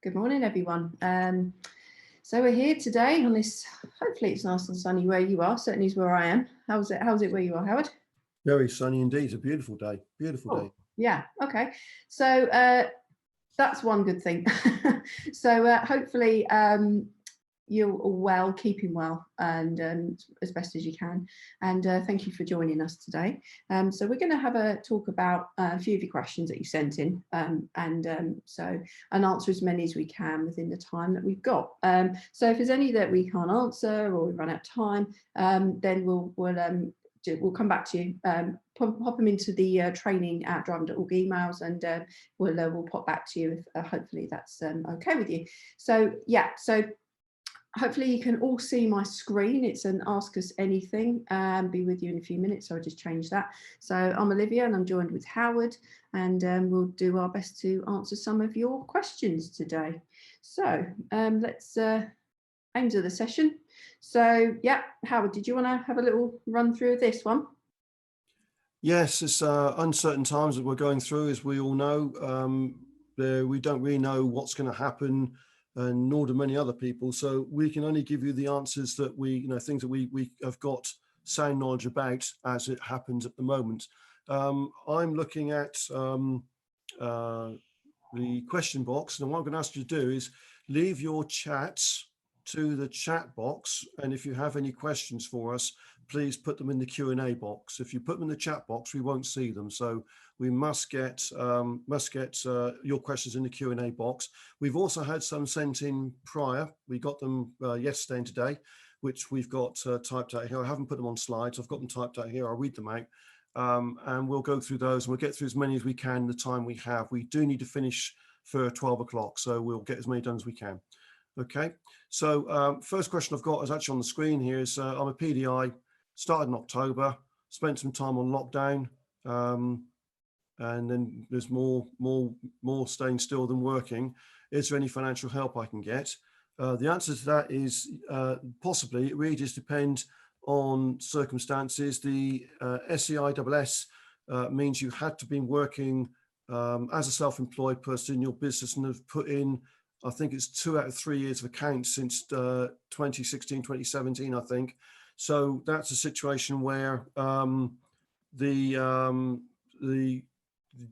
Good morning, everyone. So we're here today on this, hopefully it's nice and sunny where you are, certainly is where I am. How's it where you are, Howard? Very sunny indeed. It's a beautiful day. Beautiful day. Yeah, okay. So that's one good thing. So hopefully you're all well, keeping well, and as best as you can. And thank you for joining us today. So we're going to have a talk about a few of your questions that you sent in, and answer as many as we can within the time that we've got. So if there's any that we can't answer or we run out of time, then we'll come back to you. Pop them into the training@driving.org emails, and we'll pop back to you if hopefully that's okay with you. So yeah, so hopefully you can all see my screen. It's an Ask Us Anything. Be with you in a few minutes, so I'll just change that. So I'm Olivia and I'm joined with Howard, and we'll do our best to answer some of your questions today. So let's aim to the session. So yeah, Howard, did you want to have a little run through of this one? Yes, it's uncertain times that we're going through, as we all know. We don't really know what's going to happen, and nor do many other people. So we can only give you the answers that things that we have got sound knowledge about as it happens at the moment. I'm looking at the question box, and what I'm going to ask you to do is leave your chats to the chat box, and if you have any questions for us, please put them in the Q&A box. If you put them in the chat box, we won't see them, so we must get your questions in the Q&A box. We've also had some sent in prior. We got them yesterday and today, which we've got typed out here. I haven't put them on slides. I've got them typed out here. I'll read them out, and we'll go through those, and we'll get through as many as we can in the time we have. We do need to finish for 12 o'clock, so we'll get as many done as we can. Okay, so first question I've got is actually on the screen here. Is I'm a PDI, started in October, spent some time on lockdown, and then there's more staying still than working. Is there any financial help I can get? The answer to that is possibly. It really just depends on circumstances. The SEISS means you had to be working as a self-employed person in your business and have put in, I think it's 2 out of 3 years of accounts since 2016, 2017, I think. So that's a situation where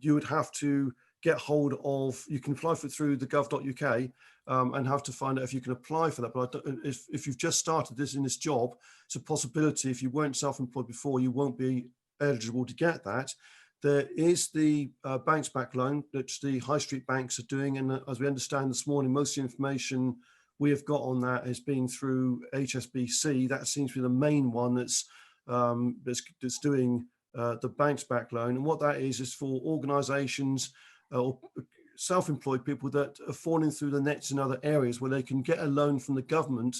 you would have to get hold of, you can apply for it through the gov.uk and have to find out if you can apply for that. But if you've just started in this job, it's a possibility. If you weren't self-employed before, you won't be eligible to get that. There is the bounce back loan that the high street banks are doing, and as we understand this morning, most of the information we have got on that has been through HSBC. That seems to be the main one that's doing the bounce back loan. And what that is for organisations or self-employed people that are falling through the nets in other areas where they can get a loan from the government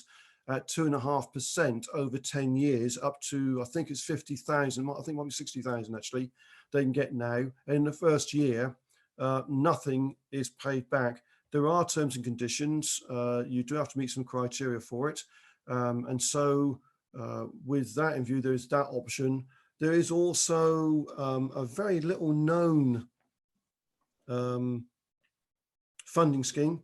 at 2.5% over 10 years, up to, I think it's 50,000, I think it might be 60,000 actually, they can get now. And in the first year, nothing is paid back. There are terms and conditions. You do have to meet some criteria for it. And so with that in view, there is that option. There is also a very little known funding scheme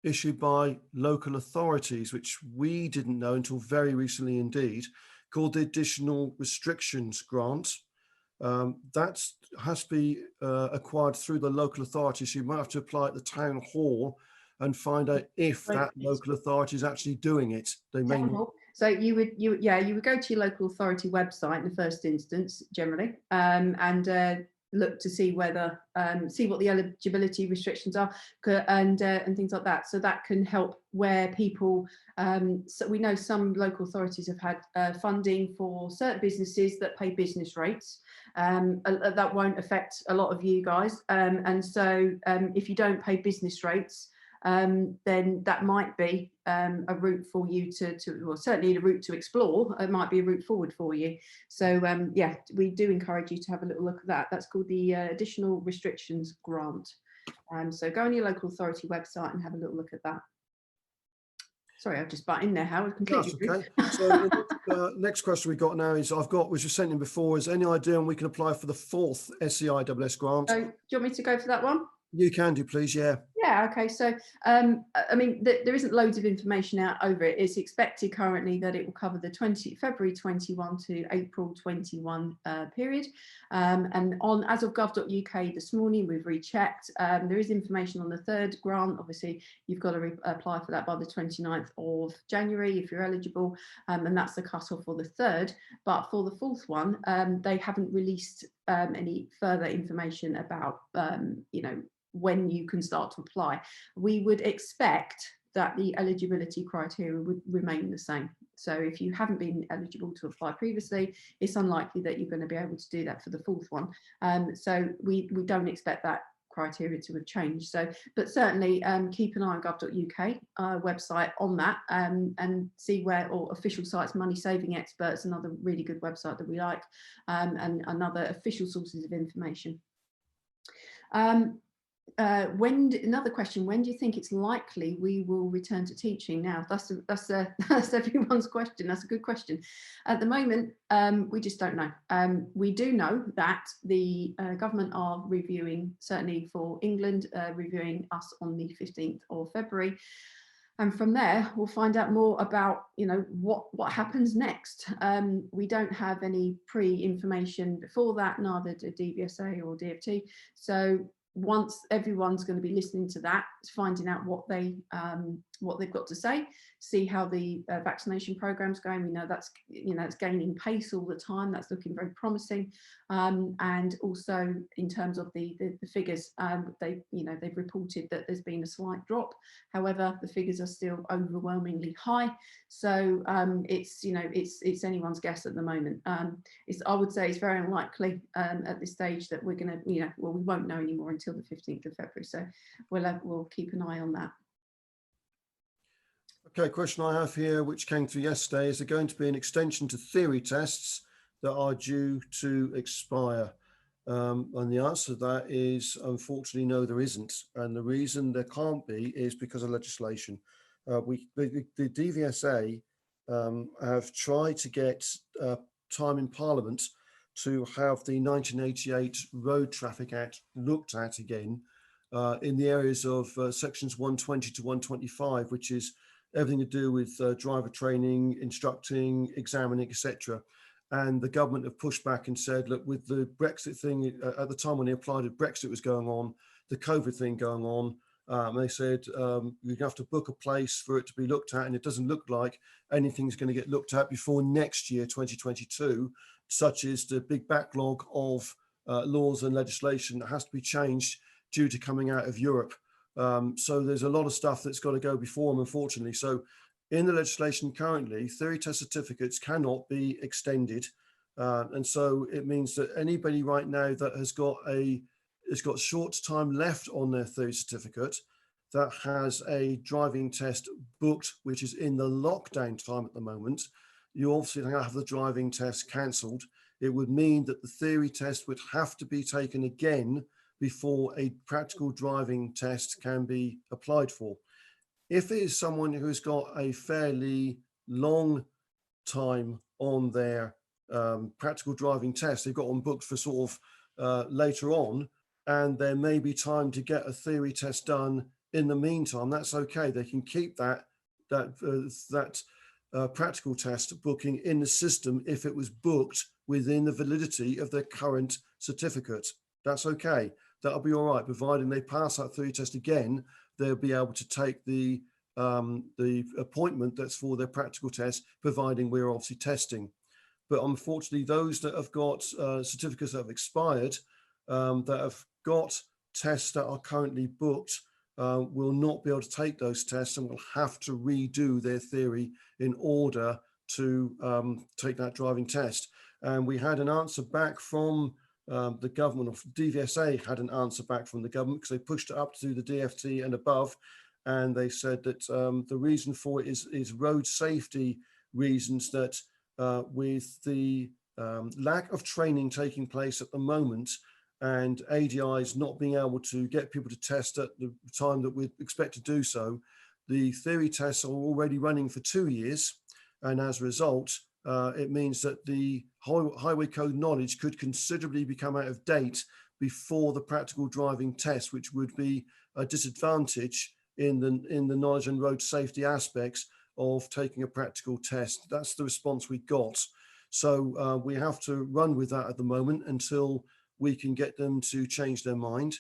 issued by local authorities, which we didn't know until very recently indeed, called the Additional Restrictions Grant. That has to be acquired through the local authorities. So you might have to apply at the town hall and find out if that local authority is actually doing it. They may not. So you would go to your local authority website in the first instance, generally, and look to see whether see what the eligibility restrictions are and things like that. So that can help where people. So we know some local authorities have had funding for certain businesses that pay business rates. That won't affect a lot of you guys, and so if you don't pay business rates, then that might be a route for you well, certainly a route to explore. It might be a route forward for you. So yeah, we do encourage you to have a little look at that. That's called the Additional Restrictions Grant. So go on your local authority website and have a little look at that. Sorry, I've just butt in there, Howard. Completely. That's okay. So next question we got now is which was sent in before, is any idea when we can apply for the 4th SEISS grant? So do you want me to go for that one? You can do, please. Yeah. Yeah, okay. So, I mean, there isn't loads of information out over it. It's expected currently that it will cover the February 21 to April 21 period. And on as of gov.uk this morning, we've rechecked. There is information on the third grant. Obviously, you've got to apply for that by the 29th of January if you're eligible. And that's the cut-off for the third. But for the fourth one, they haven't released any further information about, you know, when you can start to apply. We would expect that the eligibility criteria would remain the same. So if you haven't been eligible to apply previously, it's unlikely that you're going to be able to do that for the fourth one. So we don't expect that criteria to have changed. So, but certainly keep an eye on gov.uk website on that and see where, or official sites, Money Saving Experts, another really good website that we like, and another official sources of information. Another question, when do you think it's likely we will return to teaching? Now that's everyone's question. That's a good question. At the moment, we just don't know. We do know that the government are reviewing, certainly for England, reviewing us on the 15th of February. And from there, we'll find out more about, you know, what happens next. We don't have any pre-information before that, neither do Dbsa or DfT. So once everyone's going to be listening to that, finding out what they've got to say, see how the vaccination program's going. We know that's, you know, it's gaining pace all the time. That's looking very promising. And also in terms of the figures, they've reported that there's been a slight drop. However, the figures are still overwhelmingly high. So it's anyone's guess at the moment. I would say it's very unlikely at this stage that we're going to, we won't know anymore until the 15th of February. So we'll keep an eye on that. Okay, question I have here, which came through yesterday, is there going to be an extension to theory tests that are due to expire? And the answer to that is, unfortunately, no, there isn't. And the reason there can't be is because of legislation. The Dvsa have tried to get time in Parliament to have the 1988 Road Traffic Act looked at again in the areas of sections 120 to 125, which is everything to do with driver training, instructing, examining, etc. And the government have pushed back and said, look, with the Brexit thing, at the time when they applied it, Brexit was going on, the COVID thing going on, they said you have to book a place for it to be looked at, and it doesn't look like anything's going to get looked at before next year, 2022, such as the big backlog of laws and legislation that has to be changed due to coming out of Europe. So there's a lot of stuff that's got to go before them, unfortunately. So in the legislation currently, theory test certificates cannot be extended. And so it means that anybody right now that has got short time left on their theory certificate, that has a driving test booked, which is in the lockdown time at the moment, you obviously have the driving test cancelled. It would mean that the theory test would have to be taken again before a practical driving test can be applied for. If it is someone who's got a fairly long time on their practical driving test, they've got one booked for sort of later on, and there may be time to get a theory test done in the meantime, that's okay. They can keep that practical test booking in the system if it was booked within the validity of their current certificate. That's okay. That'll be all right, providing they pass that theory test again. They'll be able to take the appointment that's for their practical test, providing we're obviously testing. But unfortunately, those that have got certificates that have expired, that have got tests that are currently booked, will not be able to take those tests and will have to redo their theory in order to take that driving test. And we had an answer back from the government, of Dvsa had an answer back from the government because they pushed it up to the DfT and above, and they said that the reason for it is road safety reasons, that with the lack of training taking place at the moment and ADIs not being able to get people to test at the time that we expect to do so, the theory tests are already running for 2 years, and as a result, it means that the highway code knowledge could considerably become out of date before the practical driving test, which would be a disadvantage in the knowledge and road safety aspects of taking a practical test. That's the response we got. So we have to run with that at the moment until we can get them to change their mind.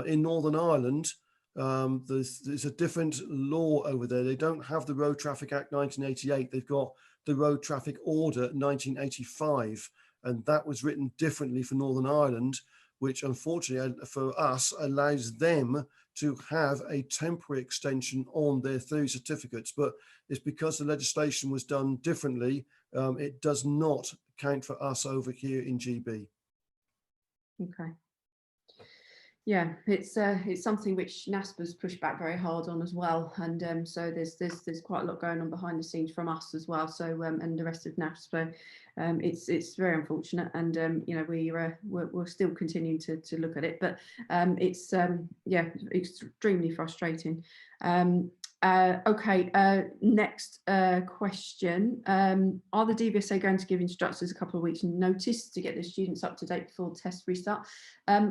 In Northern Ireland, there's a different law over there. They don't have the Road Traffic Act 1988. They've got the Road Traffic Order 1985, and that was written differently for Northern Ireland, which unfortunately for us allows them to have a temporary extension on their theory certificates. But it's because the legislation was done differently. It does not count for us over here in GB. Okay. Yeah, it's something which NASPA's pushed back very hard on as well, and so there's quite a lot going on behind the scenes from us as well. So and the rest of NASPA, it's very unfortunate, and you know we're still continuing to look at it, but it's yeah, extremely frustrating. Okay, next question. Are the Dbsa going to give instructors a couple of weeks notice to get the students up to date before the test restart?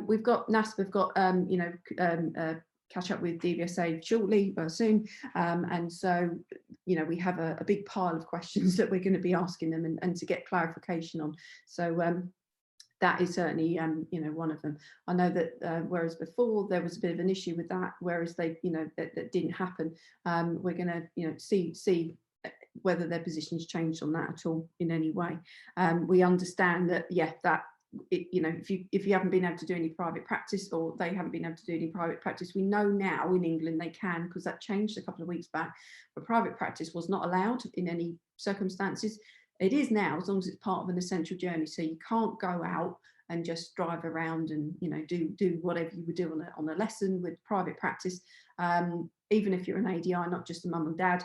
We've got NASP have got you know catch up with Dvsa shortly, soon, and so you know we have a big pile of questions that we're going to be asking them and to get clarification on. So that is certainly you know one of them. I know that whereas before there was a bit of an issue with that, whereas they you know that didn't happen. We're going to you know see whether their positions changed on that at all in any way. We understand that yeah that you know if you haven't been able to do any private practice, or they haven't been able to do any private practice, we know now in England they can, because that changed a couple of weeks back, but private practice was not allowed in any circumstances. It is now, as long as it's part of an essential journey. So you can't go out and just drive around and you know do whatever you would do on a lesson with private practice. Even if you're an ADI, not just a mum and dad,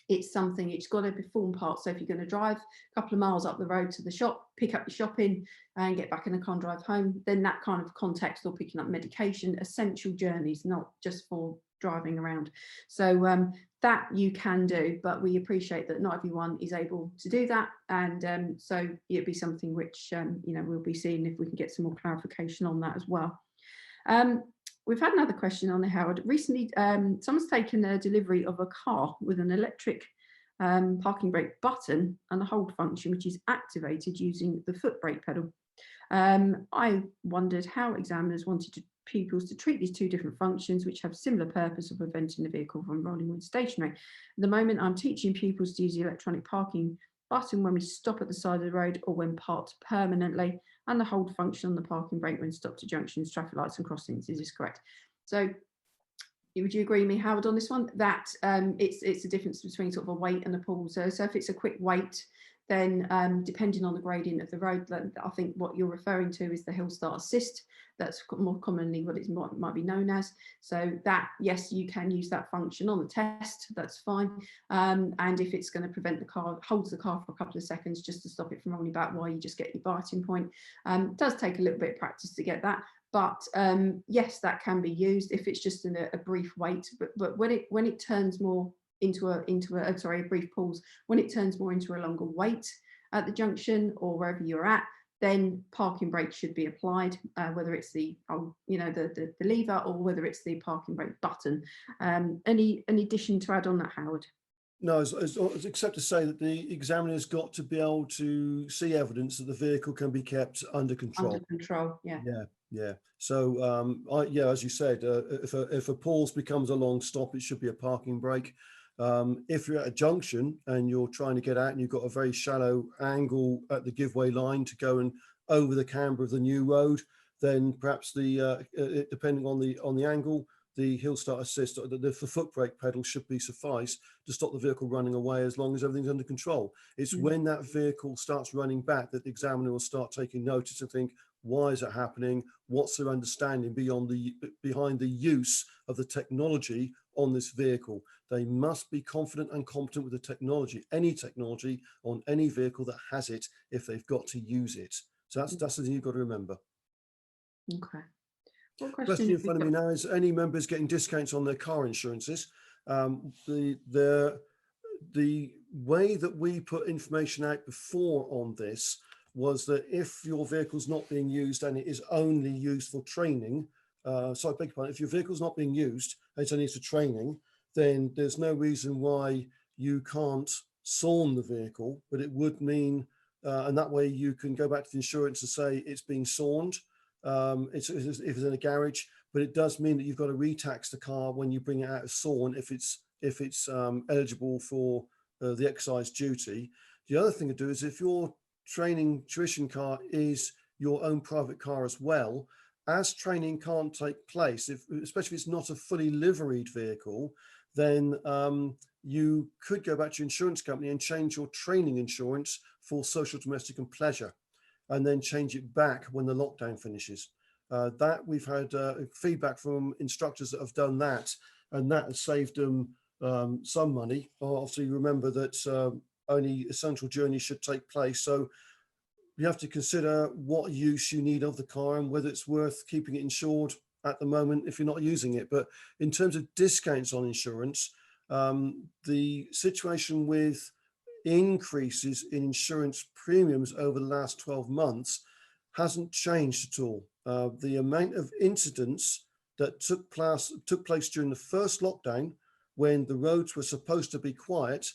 it's something, it's got to form part. So if you're going to drive a couple of miles up the road to the shop, pick up your shopping and get back in the car and drive home, then that kind of context, or picking up medication, essential journeys, not just for driving around. So that you can do, but we appreciate that not everyone is able to do that, and so it'd be something which you know we'll be seeing if we can get some more clarification on that as well. We've had another question on the Howard. Recently, someone's taken a delivery of a car with an electric parking brake button and a hold function, which is activated using the foot brake pedal. I wondered how examiners wanted pupils to treat these two different functions, which have similar purpose of preventing the vehicle from rolling when stationary. At the moment, I'm teaching pupils to use the electronic parking button when we stop at the side of the road or when parked permanently, and the hold function on the parking brake when stopped at junctions, traffic lights and crossings. Is this correct? So would you agree with me, Howard, on this one, that it's a difference between sort of a wait and a pull? So if it's a quick wait, then depending on the gradient of the road, I think what you're referring to is the hill start assist. That's more commonly what it might be known as. So that, yes, you can use that function on the test, that's fine. And if it's going to prevent the car, holds the car for a couple of seconds just to stop it from rolling back while you just get your biting point. It does take a little bit of practice to get that. But yes, that can be used if it's just in a brief wait. But when it turns more into a brief pause, when it turns more into a longer wait at the junction or wherever you're at, then parking brake should be applied, whether it's the lever or whether it's the parking brake button. Any addition to add on that, Howard? No, except to say that the examiner's got to be able to see evidence that the vehicle can be kept under control. Under control, yeah. Yeah. So, yeah, as you said, if a pause becomes a long stop, it should be a parking brake. If you're at a junction and you're trying to get out and you've got a very shallow angle at the giveaway line to go and over the camber of the new road, then perhaps depending on the angle, the hill start assist, the foot brake pedal should be suffice to stop the vehicle running away as long as everything's under control. It's when that vehicle starts running back that the examiner will start taking notice and think, why is it happening? What's their understanding behind the use of the technology on this vehicle? They must be confident and competent with the technology, any technology on any vehicle that has it, if they've got to use it. So that's something you've got to remember. Okay. What question in front of me now is, any members getting discounts on their car insurances? The way that we put information out before on this was that if your vehicle's not being used and it is only used for training, sorry, beg your pardon, if your vehicle's not being used and it's only for training, then there's no reason why you can't sawn the vehicle, but it would mean, and that way you can go back to the insurance and say it's being sawned, if it's in a garage, but it does mean that you've got to retax the car when you bring it out of sawn if it's eligible for the excise duty. The other thing to do is if your training tuition car is your own private car as well, as training can't take place, especially if it's not a fully liveried vehicle, then you could go back to your insurance company and change your training insurance for social, domestic and pleasure, and then change it back when the lockdown finishes. That we've had feedback from instructors that have done that, and that has saved them some money. Obviously, remember that only essential journeys should take place. So you have to consider what use you need of the car and whether it's worth keeping it insured at the moment if you're not using it. But in terms of discounts on insurance, the situation with increases in insurance premiums over the last 12 months hasn't changed at all. The amount of incidents that took place during the first lockdown, when the roads were supposed to be quiet,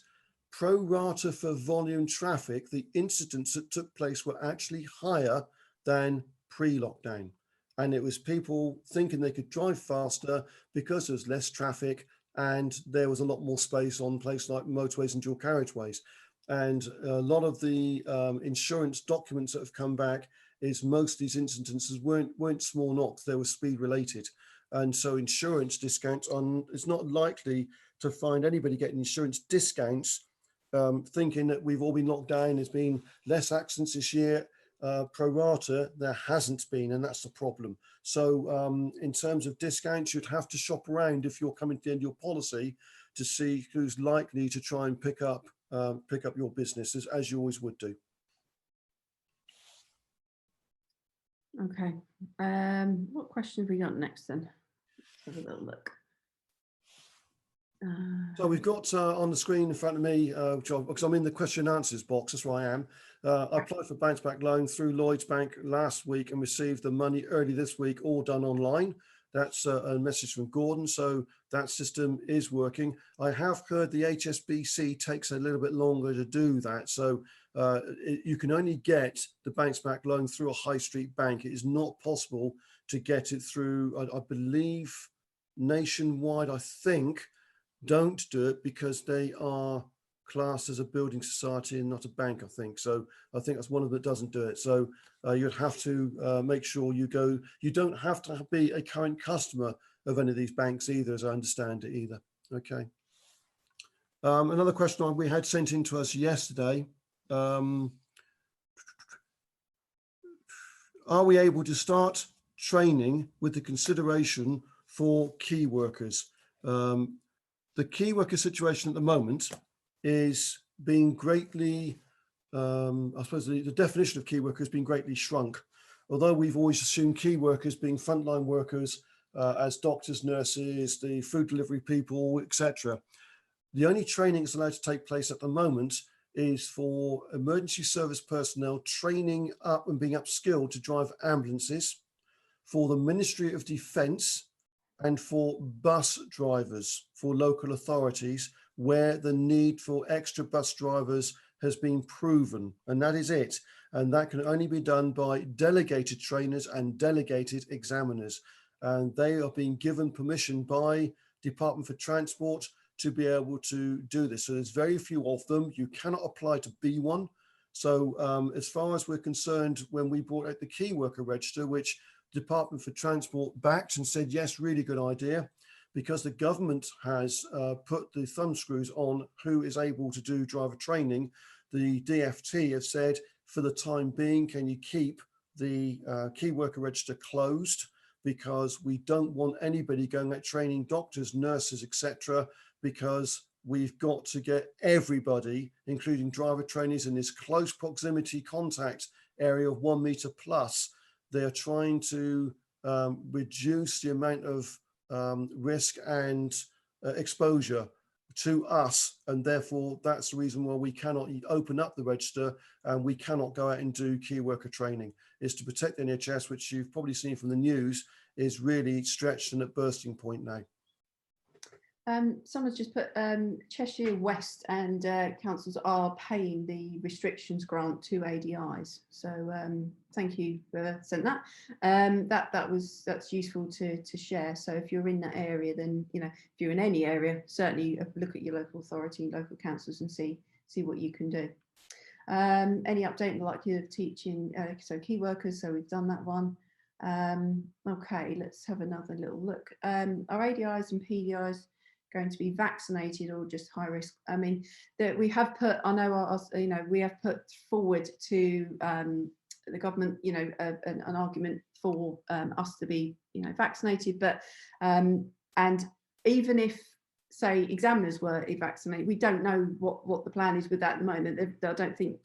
pro rata for volume traffic, the incidents that took place were actually higher than pre-lockdown. And it was people thinking they could drive faster because there was less traffic and there was a lot more space on places like motorways and dual carriageways. And a lot of the insurance documents that have come back is most of these incidences weren't small knocks, they were speed related. And so insurance discounts it's not likely to find anybody getting insurance discounts thinking that we've all been locked down, there's been less accidents this year, pro rata, there hasn't been, and that's the problem. So in terms of discounts, you'd have to shop around if you're coming to the end of your policy to see who's likely to try and pick up your business, as you always would do. Okay, what question have we got next then? Let's have a little look. So we've got on the screen in front of me, because I'm in the question and answers box, that's where I am. I applied for bounce back loan through Lloyds Bank last week and received the money early this week, all done online. That's a message from Gordon. So that system is working. I have heard the HSBC takes a little bit longer to do that. So you can only get the bounce back loan through a high street bank. It is not possible to get it through, I believe, Nationwide, I think, don't do it because they are classed as a building society and not a bank, I think. So I think that's one of them that doesn't do it. So you'd have to make sure you go. You don't have to be a current customer of any of these banks either, as I understand it either. Okay. Another question we had sent in to us yesterday. Are we able to start training with the consideration for key workers? The key worker situation at the moment is being greatly, I suppose the definition of key worker has been greatly shrunk. Although we've always assumed key workers being frontline workers as doctors, nurses, the food delivery people, etc. The only training that's allowed to take place at the moment is for emergency service personnel training up and being upskilled to drive ambulances, for the Ministry of Defence, and for bus drivers for local authorities where the need for extra bus drivers has been proven, and that is it. And that can only be done by delegated trainers and delegated examiners. And they are being given permission by Department for Transport to be able to do this. So there's very few of them. You cannot apply to be one. So as far as we're concerned, when we brought out the key worker register, which Department for Transport backed and said, yes, really good idea, because the government has put the thumbscrews on who is able to do driver training. The DfT have said, for the time being, can you keep the key worker register closed, because we don't want anybody going out training doctors, nurses, etc., because we've got to get everybody, including driver trainees, in this close proximity contact area of 1 meter plus. They're trying to reduce the amount of risk and exposure to us, and therefore that's the reason why we cannot open up the register and we cannot go out and do key worker training. Is to protect the NHS, which you've probably seen from the news is really stretched and at bursting point now. Someone's just put Cheshire West and councils are paying the restrictions grant to ADIs. So thank you for sending that. That's useful to share. So if you're in that area, then if you're in any area, certainly look at your local authority and local councils and see what you can do. Any update on the likelihood of teaching? So key workers. So we've done that one. Okay, let's have another little look. Are ADIs and PDIs going to be vaccinated or just high risk? I mean, that we have put, I know, we have put forward to the government, an argument for us to be, vaccinated, but and even if, say, examiners were vaccinated, we don't know what the plan is with that at the moment. I don't think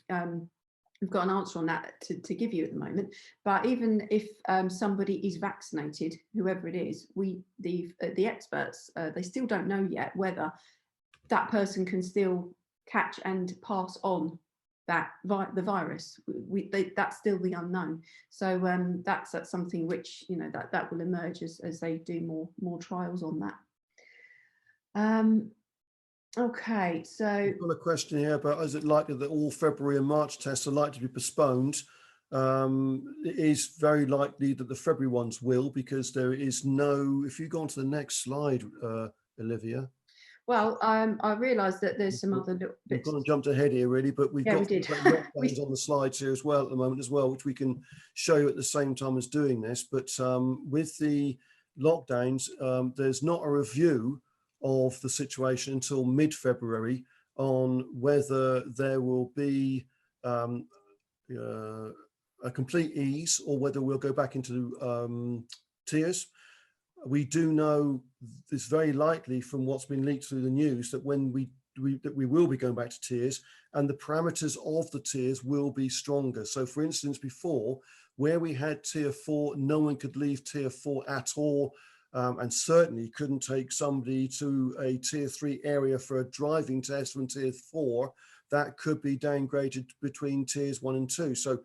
we've got an answer on that to give you at the moment. But even if somebody is vaccinated, whoever it is, the experts, they still don't know yet whether that person can still catch and pass on the virus. That's still the unknown. So that's something which that will emerge as they do more trials on that. Okay, so I've got a question here about, is it likely that all February and March tests are likely to be postponed? It is very likely that the February ones will, because there is no, if you go on to the next slide, Olivia. Well, I realise that there's some other little bits. We've got to jump ahead here really, but we've got lockdowns on the slides here as well at the moment as well, which we can show you at the same time as doing this. But with the lockdowns, there's not a review of the situation until mid-February on whether there will be a complete ease or whether we'll go back into tiers. We do know it's very likely from what's been leaked through the news that when we will be going back to tiers, and the parameters of the tiers will be stronger. So for instance, before, where we had tier 4, no one could leave tier 4 at all. And certainly couldn't take somebody to a tier 3 area for a driving test from tier 4. That could be downgraded between tiers 1 and 2. So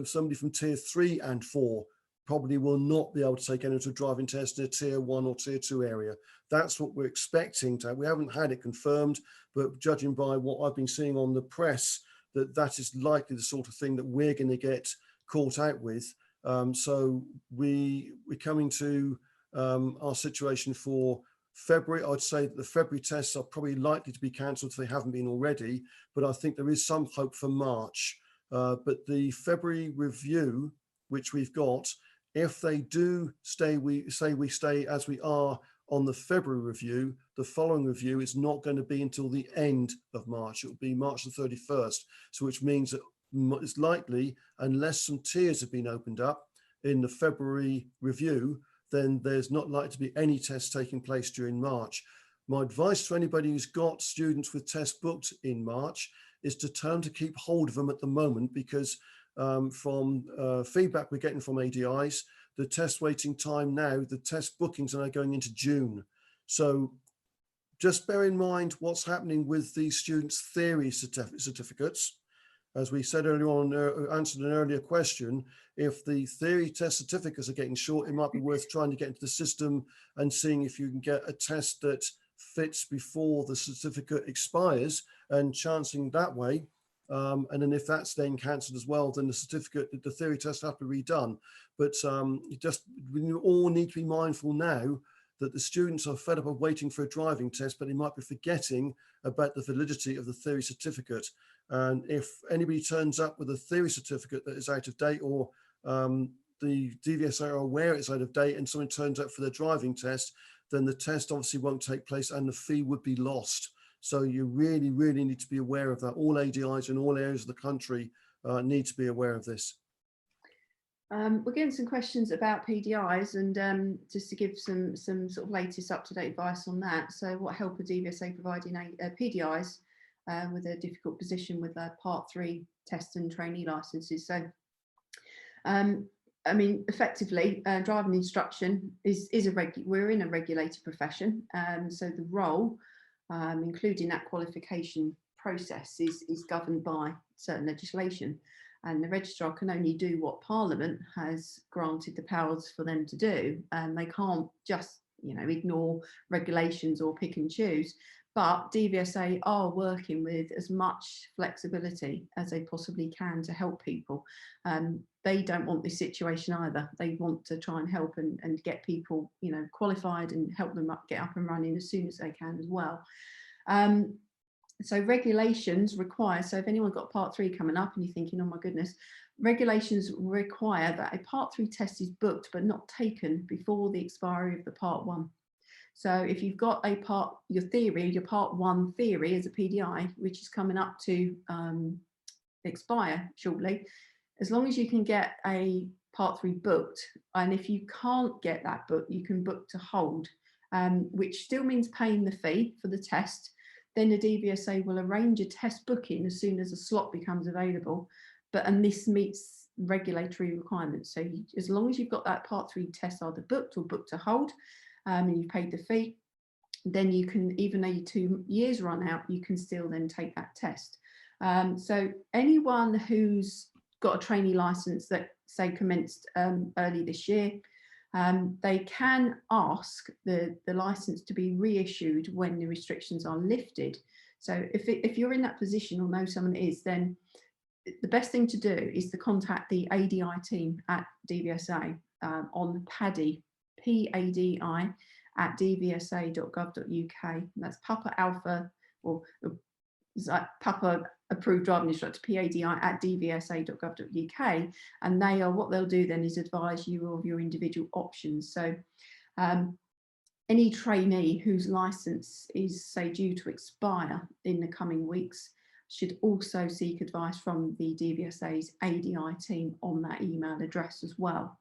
somebody from tier 3 and 4 probably will not be able to take anyone to a driving test in a tier 1 or tier 2 area. That's what we're expecting to have. We haven't had it confirmed, but judging by what I've been seeing on the press, that is likely the sort of thing that we're going to get caught out with. So we're coming to our situation for February. I'd say that the February tests are probably likely to be cancelled if they haven't been already, but I think there is some hope for March. But the February review, which we've got, if they do stay, we stay as we are on the February review, the following review is not going to be until the end of March. It will be March the 31st. So which means that it's likely, unless some tiers have been opened up in the February review, then there's not likely to be any tests taking place during March. My advice to anybody who's got students with tests booked in March is to tell them to keep hold of them at the moment, because from feedback we're getting from ADIs, the test waiting time now, the test bookings are now going into June. So just bear in mind what's happening with the students' theory certificates. As we said earlier on, answered an earlier question, if the theory test certificates are getting short, it might be worth trying to get into the system and seeing if you can get a test that fits before the certificate expires and chancing that way. And then if that's then cancelled as well, then the theory test have to be redone. But we all need to be mindful now that the students are fed up of waiting for a driving test, but they might be forgetting about the validity of the theory certificate. And if anybody turns up with a theory certificate that is out of date, or the Dvsa are aware it's out of date and someone turns up for their driving test, then the test obviously won't take place and the fee would be lost. So you really, really need to be aware of that. All ADIs in all areas of the country need to be aware of this. We're getting some questions about PDIs, and just to give some sort of latest up-to-date advice on that. So what help are Dvsa providing PDIs with a difficult position with Part 3 test and trainee licenses? So I mean, effectively, driving instruction is we're in a regulated profession, so the role including that qualification process, is governed by certain legislation. And the registrar can only do what Parliament has granted the powers for them to do. And they can't just, ignore regulations or pick and choose. But Dvsa are working with as much flexibility as they possibly can to help people. They don't want this situation either. They want to try and help and get people, qualified and help them get up and running as soon as they can as well. So regulations require, so if anyone's got part 3 coming up and you're thinking, oh my goodness, regulations require that a part 3 test is booked but not taken before the expiry of the part 1. So if you've got your part 1 theory as a PDI, which is coming up to expire shortly, as long as you can get a part 3 booked, and if you can't get that booked, you can book to hold, which still means paying the fee for the test. Then the Dbsa will arrange a test booking as soon as a slot becomes available. And this meets regulatory requirements. So as long as you've got that part 3 test either booked or booked to hold, and you've paid the fee, then you can, even though your 2 years run out, you can still then take that test. So anyone who's got a trainee license that, say, commenced early this year, they can ask the license to be reissued when the restrictions are lifted. So if you're in that position or know someone is, then the best thing to do is to contact the ADI team at Dvsa on PADI, PADI at dvsa.gov.uk. That's Papa Alpha, or Papa Approved Driving Instructor, PADI at dvsa.gov.uk, and what they'll do then is advise you of your individual options. So any trainee whose license is, say, due to expire in the coming weeks should also seek advice from the Dvsa's ADI team on that email address as well.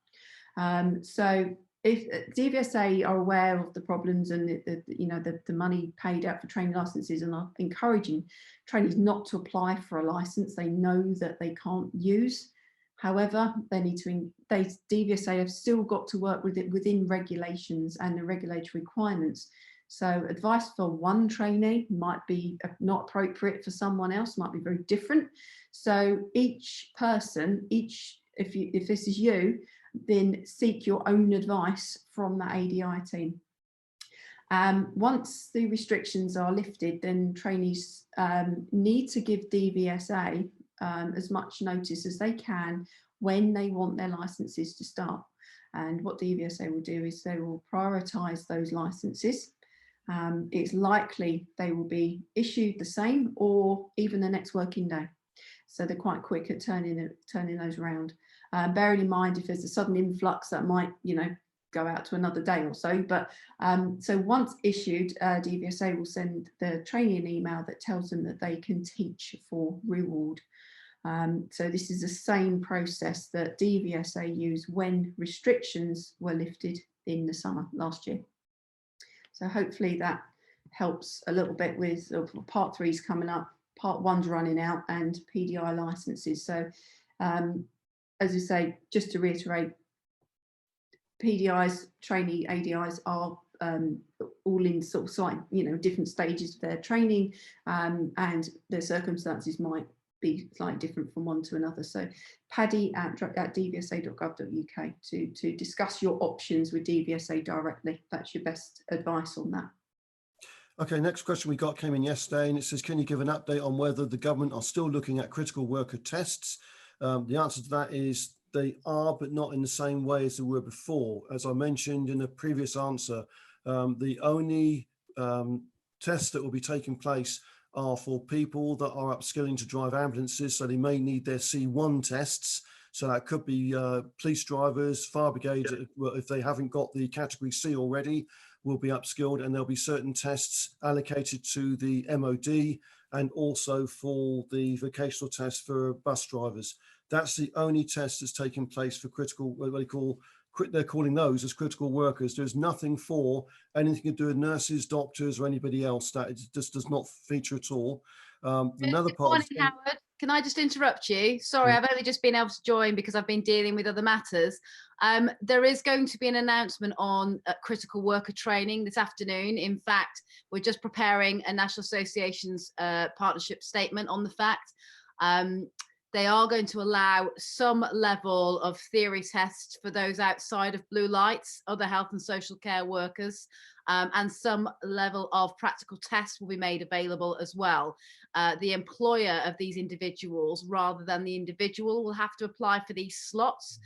So if Dvsa are aware of the problems and the money paid out for training licenses, and are encouraging trainees not to apply for a license they know that they can't use. However, Dvsa have still got to work with it within regulations and the regulatory requirements. So advice for one trainee might be not appropriate for someone else, might be very different. So each person, if this is you, then seek your own advice from the ADI team. Once the restrictions are lifted, then trainees need to give Dvsa as much notice as they can when they want their licenses to start. And what Dvsa will do is they will prioritise those licenses. It's likely they will be issued the same or even the next working day. So they're quite quick at turning those around. Bearing in mind, if there's a sudden influx, that might, go out to another day or so. But so once issued, Dvsa will send the trainee an email that tells them that they can teach for reward. So this is the same process that Dvsa used when restrictions were lifted in the summer last year. So hopefully that helps a little bit with part 3's coming up, part 1's running out, and PDI licenses. So as I say, just to reiterate, PDIs, trainee ADIs are all in sort of slightly, different stages of their training, and their circumstances might be slightly different from one to another. So PADI at dvsa.gov.uk to discuss your options with Dvsa directly. That's your best advice on that. Okay, next question we got came in yesterday, and it says, can you give an update on whether the government are still looking at critical worker tests? The answer to that is they are, but not in the same way as they were before. As I mentioned in a previous answer, the only tests that will be taking place are for people that are upskilling to drive ambulances, so they may need their C1 tests. So that could be police drivers, fire brigade, if they haven't got the category C already, will be upskilled, and there'll be certain tests allocated to the MOD and also for the vocational test for bus drivers. That's the only test that's taking place for critical, they're calling those as critical workers. There's nothing for anything to do with nurses, doctors, or anybody else. That it just does not feature at all. Another part. Morning, Howard. can I just interrupt you? Sorry, I've only just been able to join because I've been dealing with other matters. There is going to be an announcement on critical worker training this afternoon. In fact, we're just preparing a National Association's partnership statement on the fact. They are going to allow some level of theory tests for those outside of blue lights, other health and social care workers, and some level of practical tests will be made available as well. The employer of these individuals, rather than the individual, will have to apply for these slots.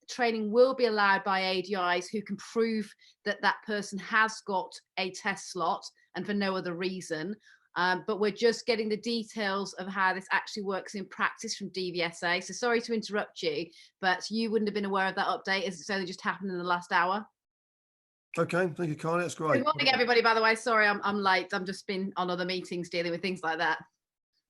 Training will be allowed by ADIs who can prove that that person has got a test slot and for no other reason. But we're just getting the details of how this actually works in practice from Dvsa. So sorry to interrupt you, but you wouldn't have been aware of that update as it's only just happened in the last hour. Okay, thank you, Carly. That's great. Good morning, everybody, by the way. Sorry, I'm late. I've just been on other meetings dealing with things like that.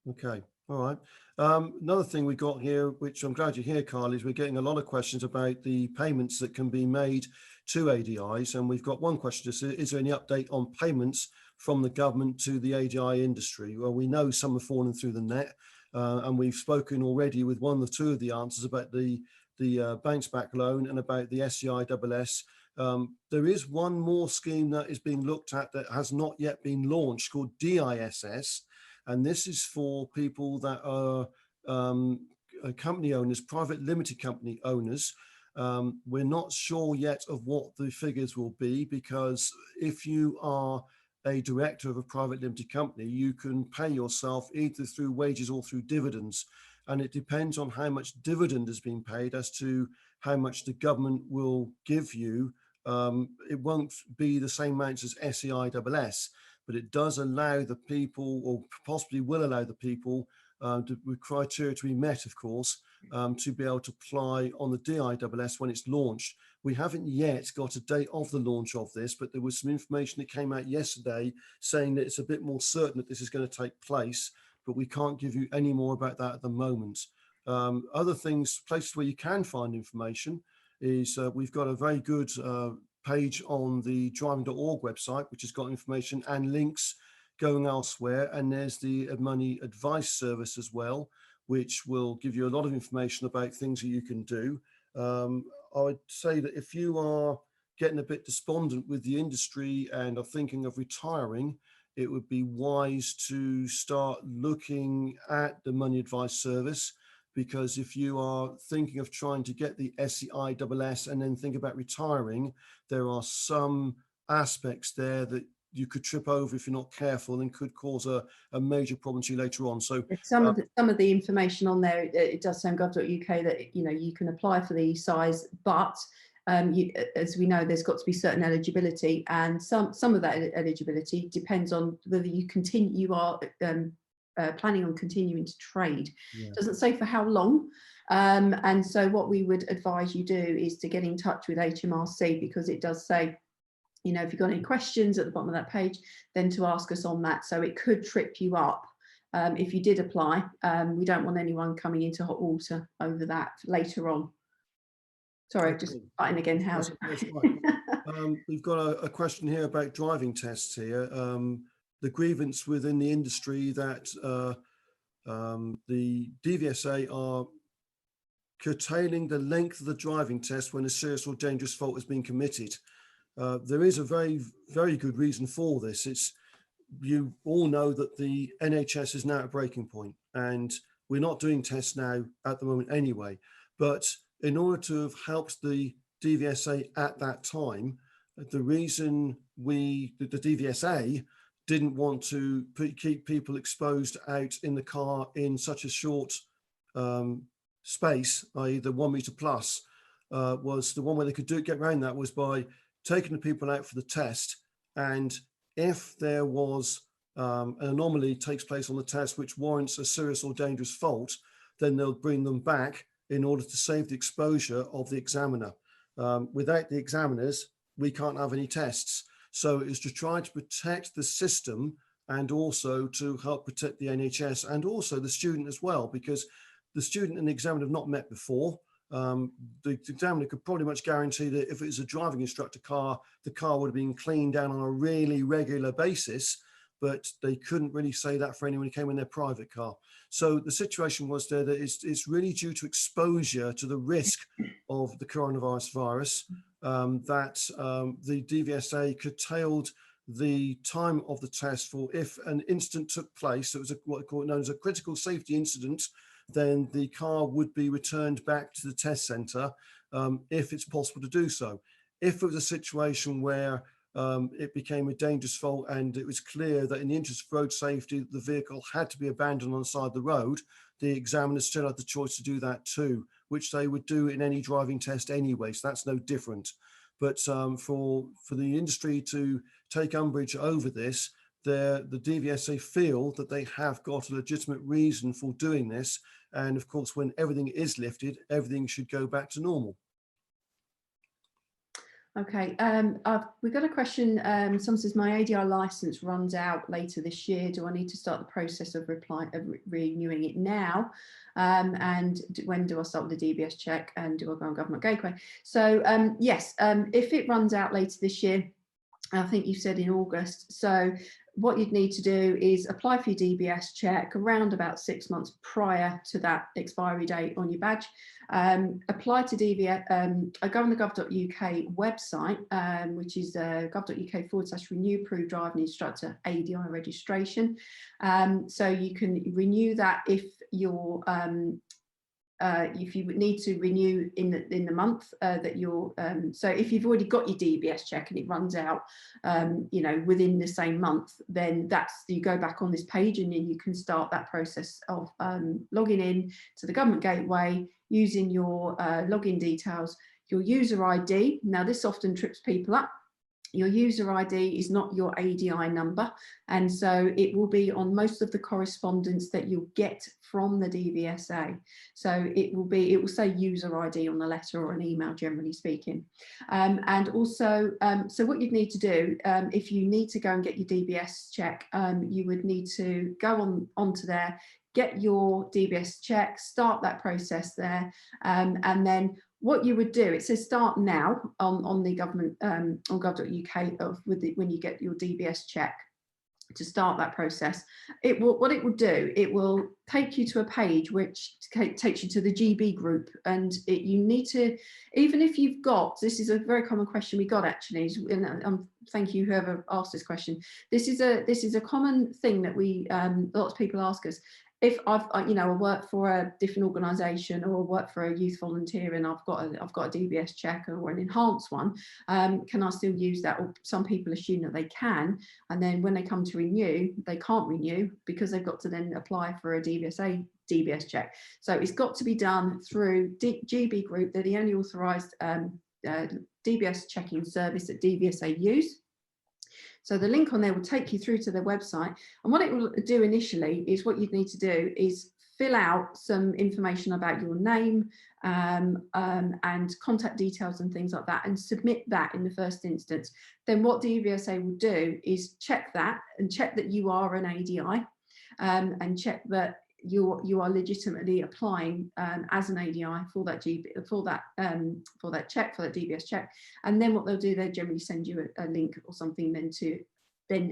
Okay, all right. Another thing we got here, which I'm glad you're here, Carly, is we're getting a lot of questions about the payments that can be made to ADIs. And we've got one question, is there any update on payments from the government to the ADI industry? Well, we know some have fallen through the net, and we've spoken already with one or two of the answers about the bounce back loan and about the SEISS. There is one more scheme that is being looked at that has not yet been launched called DISS, and this is for people that are company owners, private limited company owners. We're not sure yet of what the figures will be, because if you are a director of a private limited company, you can pay yourself either through wages or through dividends. And it depends on how much dividend has been paid as to how much the government will give you. It won't be the same amounts as SEISS, but it does allow the people, or possibly will allow the people, with criteria to be met, of course, to be able to apply on the DISS when it's launched. We haven't yet got a date of the launch of this, but there was some information that came out yesterday saying that it's a bit more certain that this is going to take place, but we can't give you any more about that at the moment. Other things, places where you can find information is we've got a very good page on the driving.org website, which has got information and links going elsewhere. And there's the money advice service as well, which will give you a lot of information about things that you can do. I would say that if you are getting a bit despondent with the industry and are thinking of retiring, it would be wise to start looking at the money advice service, because if you are thinking of trying to get the SEISS and then think about retiring, there are some aspects there that you could trip over if you're not careful and could cause a major problem to you later on. So some of the information on there, it does say on gov.uk that you can apply for the size, but as we know, there's got to be certain eligibility, and some of that eligibility depends on whether you are planning on continuing to trade. Yeah. Doesn't say for how long, and so what we would advise you do is to get in touch with HMRC, because it does say, if you've got any questions at the bottom of that page, then to ask us on that. So it could trip you up if you did apply. We don't want anyone coming into hot water over that later on. Sorry, just butting again, Howard. That's right. We've got a question here about driving tests here. The grievance within the industry that the Dvsa are curtailing the length of the driving test when a serious or dangerous fault has been committed. There is a very, very good reason for this. You all know that the NHS is now at a breaking point, and we're not doing tests now at the moment anyway. But in order to have helped the Dvsa at that time, the reason the Dvsa didn't want to keep people exposed out in the car in such a short space, i.e. the 1 meter plus, was the one way they could get around that was by taking the people out for the test. And if there was an anomaly takes place on the test which warrants a serious or dangerous fault, then they'll bring them back in order to save the exposure of the examiner. Without the examiners, we can't have any tests. So it's to try to protect the system and also to help protect the NHS and also the student as well, because the student and the examiner have not met before. The examiner could pretty much guarantee that if it was a driving instructor car, the car would have been cleaned down on a really regular basis. but they couldn't really say that for anyone who came in their private car. So the situation was there that it's really due to exposure to the risk of the coronavirus virus that the Dvsa curtailed the time of the test for if an incident took place. So it was what are known as a critical safety incident, then the car would be returned back to the test centre if it's possible to do so. If it was a situation where it became a dangerous fault and it was clear that in the interest of road safety, the vehicle had to be abandoned on the side of the road, the examiners still had the choice to do that too, which they would do in any driving test anyway, so that's no different. But for the industry to take umbrage over this, the Dvsa feel that they have got a legitimate reason for doing this. And of course, when everything is lifted, everything should go back to normal. Okay, we've got a question. Someone says, my ADI license runs out later this year. Do I need to start the process of renewing it now? And when do I start with the DBS check? And do I go on government gateway? So yes, if it runs out later this year, I think you said in August. So what you'd need to do is apply for your DBS check around about 6 months prior to that expiry date on your badge. Apply to DBS, go on the gov.uk website, which is gov.uk/renew approved driving instructor ADI registration. So you can renew that if you're if you would need to renew in the month that you're so if you've already got your DBS check and it runs out you know, within the same month, then you go back on this page and then you can start that process of logging in to the government gateway using your login details, your user ID. Now this often trips people up. Your user ID is not your ADI number, and so it will be on most of the correspondence that you'll get from the Dvsa. So it will say user ID on the letter or an email, generally speaking. And also, so what you'd need to do, if you need to go and get your DBS check, you would need to go onto there, get your DBS check, start that process there, and then what you would do, it says start now on the government on gov.uk when you get your DBS check to start that process. What it will do, it will take you to a page which takes you to the GB group, and you need to, even if you've got, this is a very common question we got actually, and thank you whoever asked this question. This is a common thing that we lots of people ask us. If I work for a different organisation or work for a youth volunteer and I've got a DBS check or an enhanced one, can I still use that? Or some people assume that they can, and then when they come to renew, they can't renew because they've got to then apply for a Dvsa DBS check. So it's got to be done through GB Group. They're the only authorised DBS checking service that Dvsa use. So the link on there will take you through to their website. And what it will do initially is what you'd need to do is fill out some information about your name and contact details and things like that, and submit that in the first instance. Then what Dvsa will do is check that and check that you are an ADI and check that you are legitimately applying as an ADI for that DBS check, and then what they'll do, they generally send you a link or something then to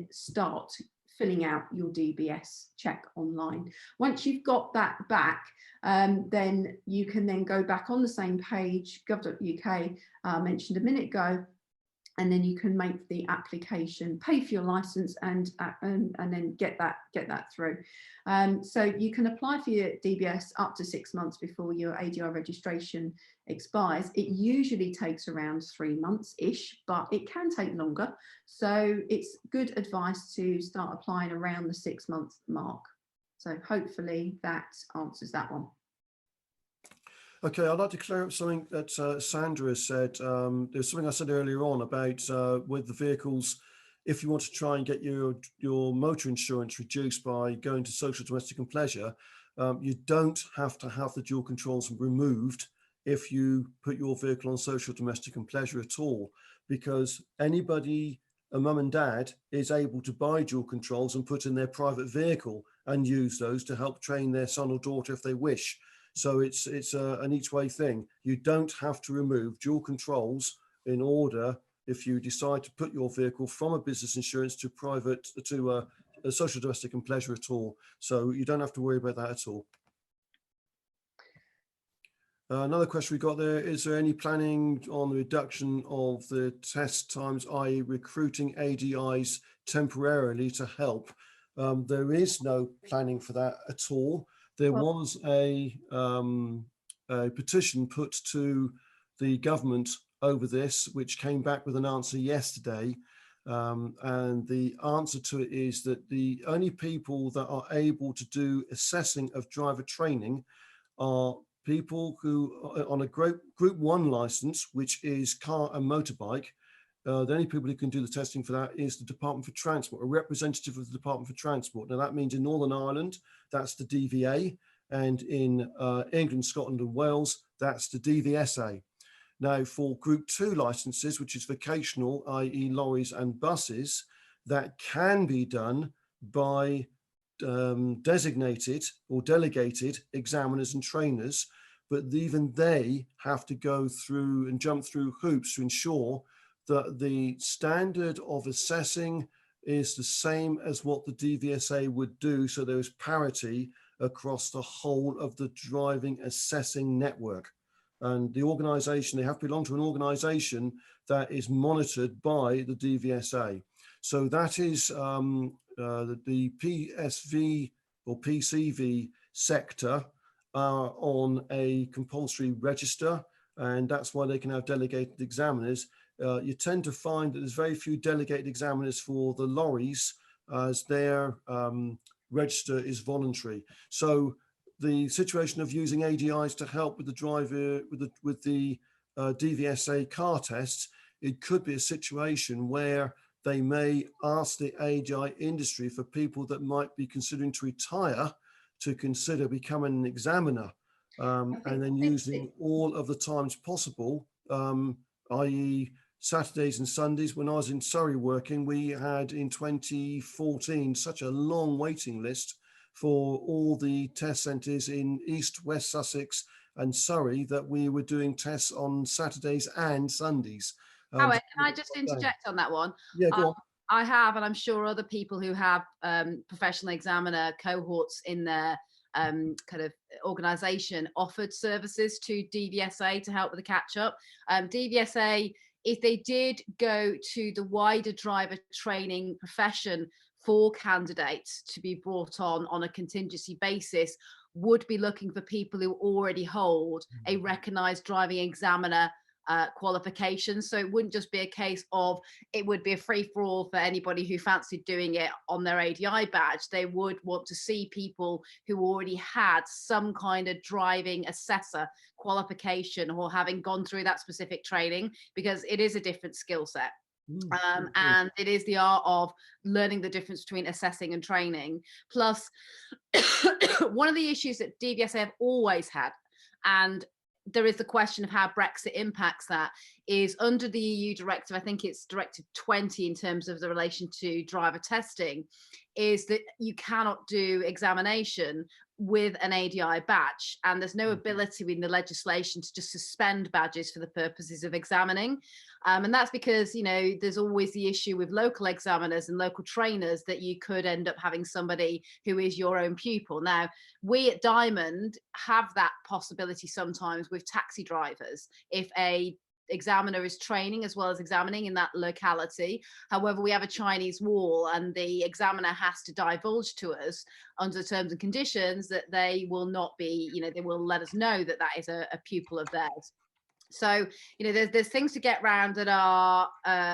start filling out your DBS check online. Once you've got that back, then you can then go back on the same page, gov.uk, mentioned a minute ago, and then you can make the application, pay for your license, and then get that through. So you can apply for your DBS up to 6 months before your ADI registration expires. It usually takes around 3 months-ish, but it can take longer. So it's good advice to start applying around the 6 month mark. So hopefully that answers that one. Okay, I'd like to clear up something that Sandra said. There's something I said earlier on about with the vehicles, if you want to try and get your motor insurance reduced by going to social, domestic and pleasure, you don't have to have the dual controls removed if you put your vehicle on social, domestic and pleasure at all, because anybody, a mum and dad, is able to buy dual controls and put in their private vehicle and use those to help train their son or daughter if they wish. So it's an each way thing. You don't have to remove dual controls in order, if you decide to put your vehicle from a business insurance to private, to social, domestic and pleasure at all. So you don't have to worry about that at all. Another question we got there, is there any planning on the reduction of the test times, i.e. recruiting ADIs temporarily to help? There is no planning for that at all. There was a petition put to the government over this, which came back with an answer yesterday. And the answer to it is that the only people that are able to do assessing of driver training are people who on a group 1 license, which is car and motorbike. The only people who can do the testing for that is the Department for Transport, a representative of the Department for Transport. Now that means in Northern Ireland, that's the Dva, and in England, Scotland and Wales, that's the Dvsa. Now for group 2 licenses, which is vocational, i.e. lorries and buses, that can be done by designated or delegated examiners and trainers, but even they have to go through and jump through hoops to ensure that the standard of assessing is the same as what the Dvsa would do. So there is parity across the whole of the driving assessing network. And the organization, they have to belong to an organization that is monitored by the Dvsa. So that is the PSV or PCV sector are on a compulsory register, and that's why they can have delegated examiners. You tend to find that there's very few delegated examiners for the lorries, as their register is voluntary. So the situation of using ADIs to help with the driver, with the Dvsa car tests, it could be a situation where they may ask the ADI industry for people that might be considering to retire to consider becoming an examiner, and then using all of the times possible, i.e. Saturdays and Sundays. When I was in Surrey working, we had in 2014 such a long waiting list for all the test centres in East, West Sussex and Surrey that we were doing tests on Saturdays and Sundays. Howard, can I just interject on that one? Yeah, go on. I have, and I'm sure other people who have professional examiner cohorts in their kind of organisation offered services to Dvsa to help with the catch up. Dvsa, if they did go to the wider driver training profession for candidates to be brought on a contingency basis, would be looking for people who already hold a recognised driving examiner qualification. So it wouldn't just be a case of, it would be a free-for-all for anybody who fancied doing it on their ADI badge. They would want to see people who already had some kind of driving assessor qualification or having gone through that specific training, because it is a different skill set. And it is the art of learning the difference between assessing and training. Plus, one of the issues that Dvsa have always had, and there is the question of how Brexit impacts that, is under the EU directive, I think it's Directive 20 in terms of the relation to driver testing, is that you cannot do examination with an ADI badge, and there's no ability in the legislation to just suspend badges for the purposes of examining. And that's because, you know, there's always the issue with local examiners and local trainers that you could end up having somebody who is your own pupil. Now, we at Diamond have that possibility sometimes with taxi drivers. If a examiner is training as well as examining in that locality. However, we have a Chinese wall, and the examiner has to divulge to us under terms and conditions that they will not be, you know, they will let us know that that is a pupil of theirs. So, you know, there's things to get round that are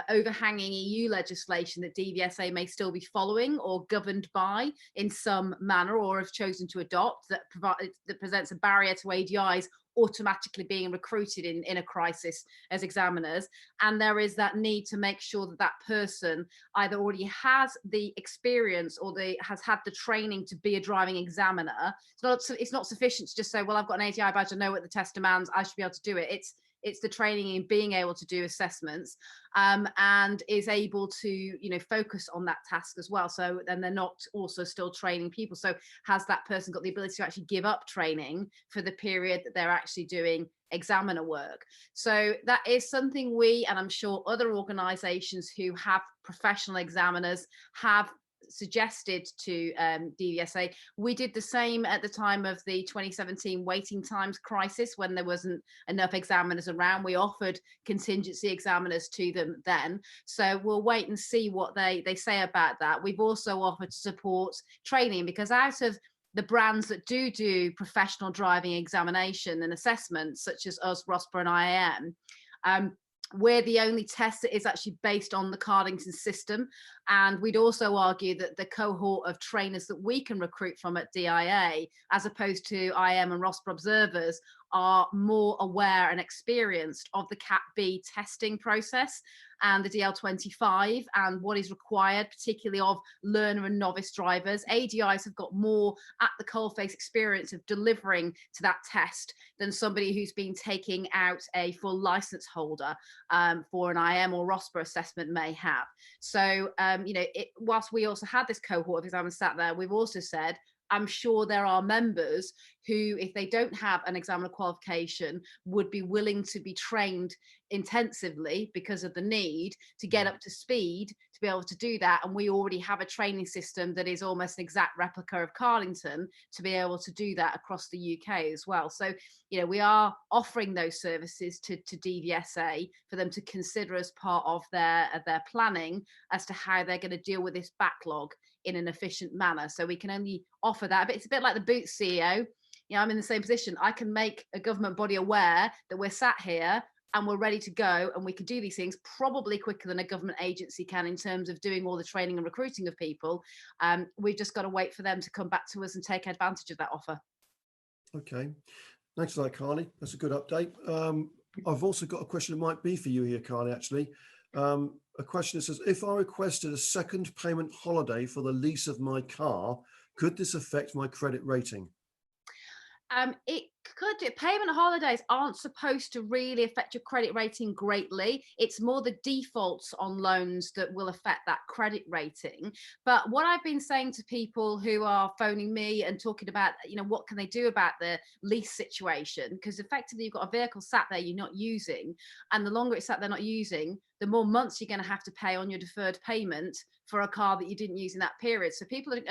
overhanging EU legislation that Dvsa may still be following or governed by in some manner, or have chosen to adopt, that presents a barrier to ADIs automatically being recruited in a crisis as examiners. And there is that need to make sure that that person either already has the experience or has had the training to be a driving examiner. It's not sufficient to just say, well, I've got an ADI badge, I know what the test demands, I should be able to do it. It's the training in being able to do assessments, and is able to, you know, focus on that task as well. So then they're not also still training people. So has that person got the ability to actually give up training for the period that they're actually doing examiner work? So that is something we, and I'm sure other organisations who have professional examiners, have suggested to Dvsa. We did the same at the time of the 2017 waiting times crisis, when there wasn't enough examiners around. We offered contingency examiners to them then. So we'll wait and see what they say about that. We've also offered to support training, because out of the brands that do professional driving examination and assessments, such as us, Rossborough and IAM, we're the only test that is actually based on the Cardington system. And we'd also argue that the cohort of trainers that we can recruit from at DIA, as opposed to IM and Rossborough observers, are more aware and experienced of the Cat B testing process and the DL25 and what is required, particularly of learner and novice drivers. ADIs have got more at the coalface experience of delivering to that test than somebody who's been taking out a full license holder for an IM or Rossborough assessment may have. So, whilst we also had this cohort of examiners sat there, we've also said, I'm sure there are members who, if they don't have an examiner qualification, would be willing to be trained intensively because of the need to get up to speed to be able to do that. And we already have a training system that is almost an exact replica of Cardington to be able to do that across the UK as well. So, we are offering those services to Dvsa for them to consider as part of their planning as to how they're going to deal with this backlog in an efficient manner. So we can only offer that. But it's a bit like the Boots CEO. I'm in the same position. I can make a government body aware that we're sat here and we're ready to go, and we can do these things probably quicker than a government agency can in terms of doing all the training and recruiting of people. We've just got to wait for them to come back to us and take advantage of that offer. Okay, thanks for that, Carly. That's a good update. I've also got a question that might be for you here, Carly, actually. A question that says, if I requested a second payment holiday for the lease of my car, could this affect my credit rating? It could do. Payment holidays aren't supposed to really affect your credit rating greatly. It's more the defaults on loans that will affect that credit rating. But what I've been saying to people who are phoning me and talking about, what can they do about the lease situation? Because effectively you've got a vehicle sat there you're not using, and the longer it's sat there not using, the more months you're going to have to pay on your deferred payment for a car that you didn't use in that period. So people are,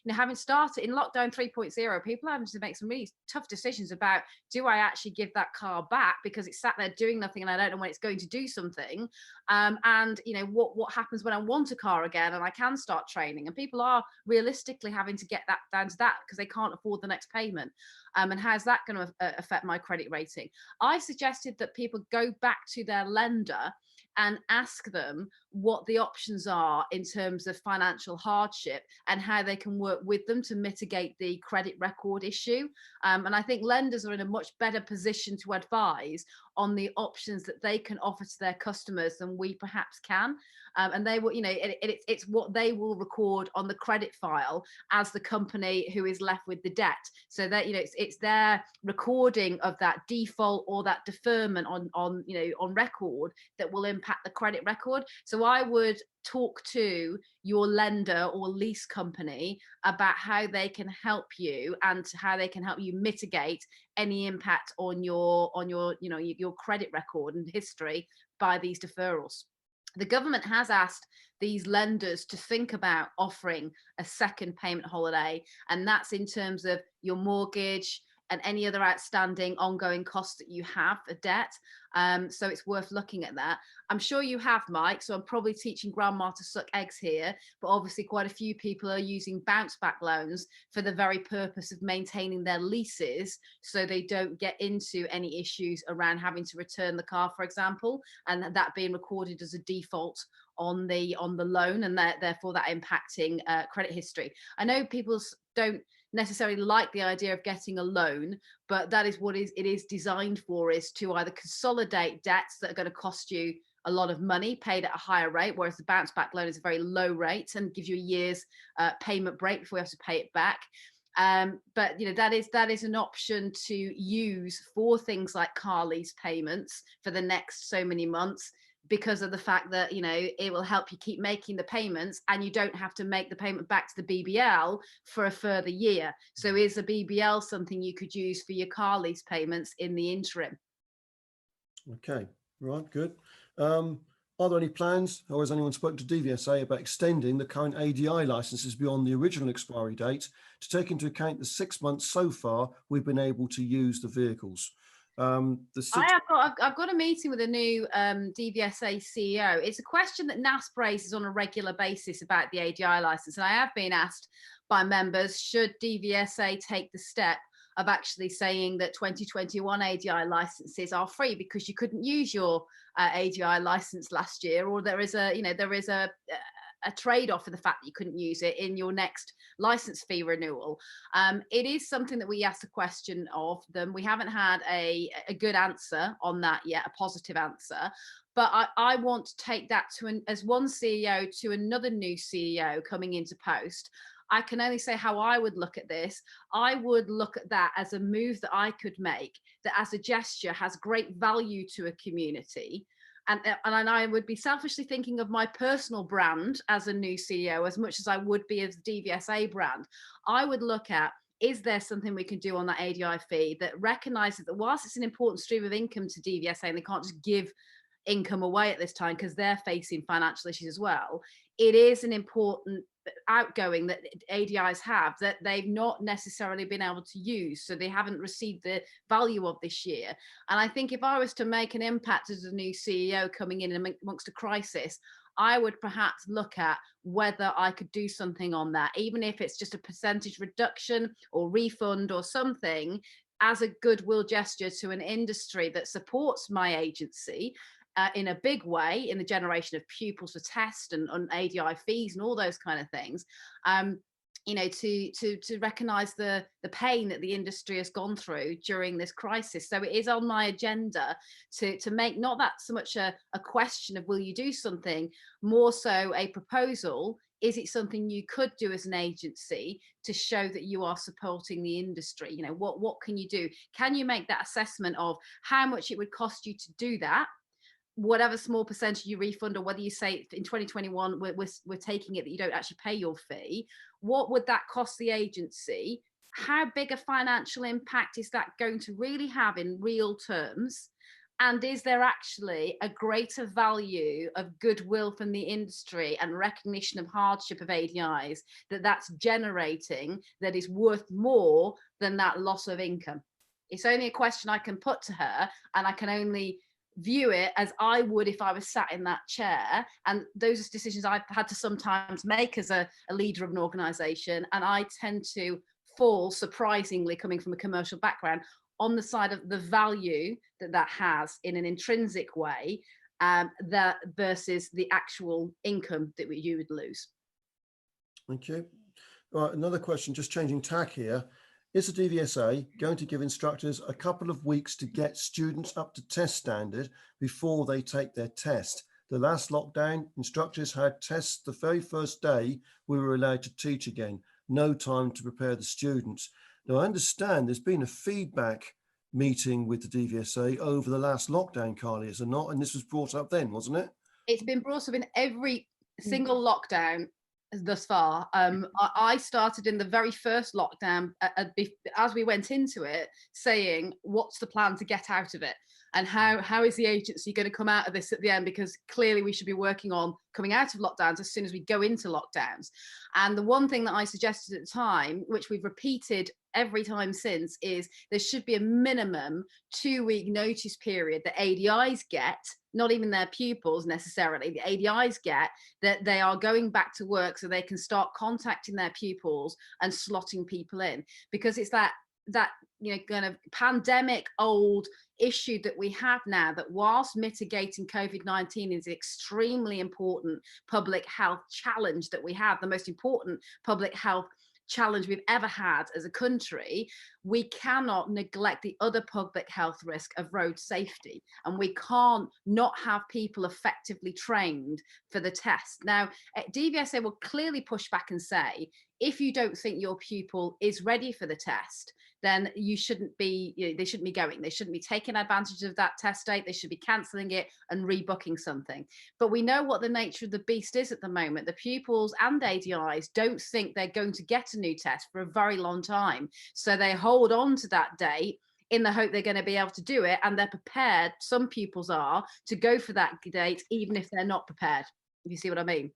having started in lockdown 3.0, people are having to make some really tough decisions about, do I actually give that car back because it's sat there doing nothing and I don't know when it's going to do something? And what happens when I want a car again and I can start training? And people are realistically having to get that down to that because they can't afford the next payment. And how's that going to affect my credit rating? I suggested that people go back to their lender and ask them what the options are in terms of financial hardship and how they can work with them to mitigate the credit record issue. And I think lenders are in a much better position to advise on the options that they can offer to their customers than we perhaps can. And they will, it's what they will record on the credit file as the company who is left with the debt. So that, it's their recording of that default or that deferment on record that will impact the credit record. So I would talk to your lender or lease company about how they can help you and how they can help you mitigate any impact on your credit record and history by these deferrals. The government has asked these lenders to think about offering a second payment holiday, and that's in terms of your mortgage and any other outstanding ongoing costs that you have for debt. So it's worth looking at that. I'm sure you have, Mike, so I'm probably teaching grandma to suck eggs here, but obviously quite a few people are using bounce back loans for the very purpose of maintaining their leases so they don't get into any issues around having to return the car, for example, and that being recorded as a default on the loan, and therefore that impacting credit history. I know people don't necessarily like the idea of getting a loan, but that is what it is designed for, is to either consolidate debts that are going to cost you a lot of money paid at a higher rate, whereas the bounce back loan is a very low rate and gives you a year's payment break before you have to pay it back. But that is an option to use for things like car lease payments for the next so many months, because of the fact that it will help you keep making the payments and you don't have to make the payment back to the BBL for a further year. So is the BBL something you could use for your car lease payments in the interim? Okay, right, good. Are there any plans, or has anyone spoken to Dvsa about extending the current ADI licenses beyond the original expiry date to take into account the 6 months so far we've been able to use the vehicles? I've got a meeting with a new Dvsa CEO. It's a question that NASP raises on a regular basis about the ADI license, and I have been asked by members, should Dvsa take the step of actually saying that 2021 ADI licenses are free because you couldn't use your ADI license last year, or there is a trade-off for the fact that you couldn't use it in your next license fee renewal. It is something that we asked a question of them. We haven't had a good answer on that yet, a positive answer. But I want to take that as one CEO to another new CEO coming into post. I can only say how I would look at this. I would look at that as a move that I could make, that as a gesture has great value to a community. And I would be selfishly thinking of my personal brand as a new CEO as much as I would be as Dvsa brand. I would look at, is there something we can do on that ADI fee that recognises that whilst it's an important stream of income to Dvsa and they can't just give income away at this time because they're facing financial issues as well, it is an important outgoing that ADIs have that they've not necessarily been able to use, so they haven't received the value of this year. And I think if I was to make an impact as a new CEO coming in amongst a crisis, I would perhaps look at whether I could do something on that, even if it's just a percentage reduction or refund or something, as a goodwill gesture to an industry that supports my agency in a big way in the generation of pupils for test and on ADI fees and all those kind of things. To recognise the pain that the industry has gone through during this crisis. So it is on my agenda to make not that so much a question of will you do something, more so a proposal. Is it something you could do as an agency to show that you are supporting the industry? You know, what can you do? Can you make that assessment of how much it would cost you to do that? Whatever small percentage you refund, or whether you say in 2021 we're taking it that you don't actually pay your fee, what would that cost the agency? How big a financial impact is that going to really have in real terms? And is there actually a greater value of goodwill from the industry and recognition of hardship of ADIs that's generating that is worth more than that loss of income? It's only a question I can put to her, and I can only view it as I would if I was sat in that chair. And those are decisions I've had to sometimes make as a leader of an organisation. And I tend to fall, surprisingly, coming from a commercial background, on the side of the value that has in an intrinsic way, that versus the actual income that you would lose. Thank you. Right, another question, just changing tack here. Is the Dvsa going to give instructors a couple of weeks to get students up to test standard before they take their test? The last lockdown, instructors had tests the very first day we were allowed to teach again. No time to prepare the students. Now, I understand there's been a feedback meeting with the Dvsa over the last lockdown, Carly, is there not? And this was brought up then, wasn't it? It's been brought up in every single lockdown thus far. I started in the very first lockdown as we went into it, saying, what's the plan to get out of it? And how is the agency going to come out of this at the end? Because clearly we should be working on coming out of lockdowns as soon as we go into lockdowns. And the one thing that I suggested at the time, which we've repeated every time since, is there should be a minimum 2-week notice period that ADIs get, not even their pupils necessarily, the ADIs get, that they are going back to work so they can start contacting their pupils and slotting people in. Because it's that kind of pandemic old issue that we have now, that whilst mitigating COVID-19 is an extremely important public health challenge that we have, the most important public health challenge we've ever had as a country, we cannot neglect the other public health risk of road safety, and we can't not have people effectively trained for the test. Now, Dvsa will clearly push back and say, if you don't think your pupil is ready for the test, then you shouldn't be, they shouldn't be going. They shouldn't be taking advantage of that test date. They should be cancelling it and rebooking something. But we know what the nature of the beast is at the moment. The pupils and ADIs don't think they're going to get a new test for a very long time. So they hold on to that date in the hope they're going to be able to do it, and they're prepared. Some pupils are to go for that date, even if they're not prepared, if you see what I mean.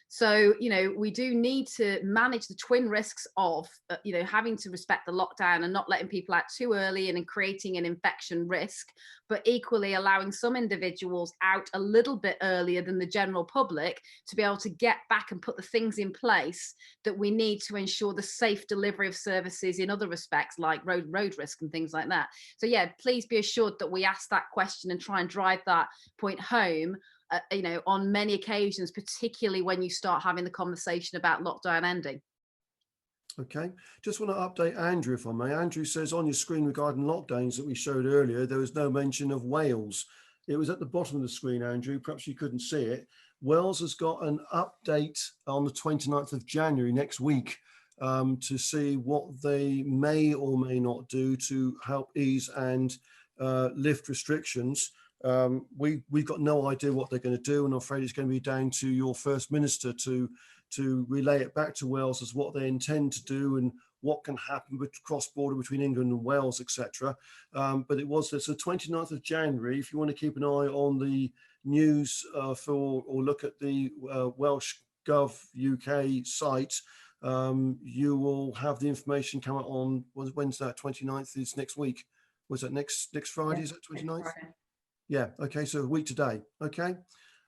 So, you know, we do need to manage the twin risks of, you know, having to respect the lockdown and not letting people out too early and creating an infection risk, but equally allowing some individuals out a little bit earlier than the general public to be able to get back and put the things in place that we need to ensure the safe delivery of services in other respects, like road risk and things like that. So yeah, please be assured that we ask that question and try and drive that point home, you know, on many occasions, particularly when you start having the conversation about lockdown ending. Okay, just want to update Andrew, if I may. Andrew says on your screen regarding lockdowns that we showed earlier, there was no mention of Wales. It was at the bottom of the screen, Andrew. Perhaps you couldn't see it. Wales has got an update on the 29th of January next week to see what they may or may not do to help ease and lift restrictions. We've got no idea what they're going to do, and I'm afraid it's going to be down to your First Minister to relay it back to Wales as what they intend to do and what can happen with cross-border between England and Wales, etc. But it's the 29th of January. If you want to keep an eye on the news or look at the Welsh Gov UK site, you will have the information come out on Wednesday, 29th is next week. Was that next Friday? Is that 29th? Yeah. Okay. So a week today. Okay.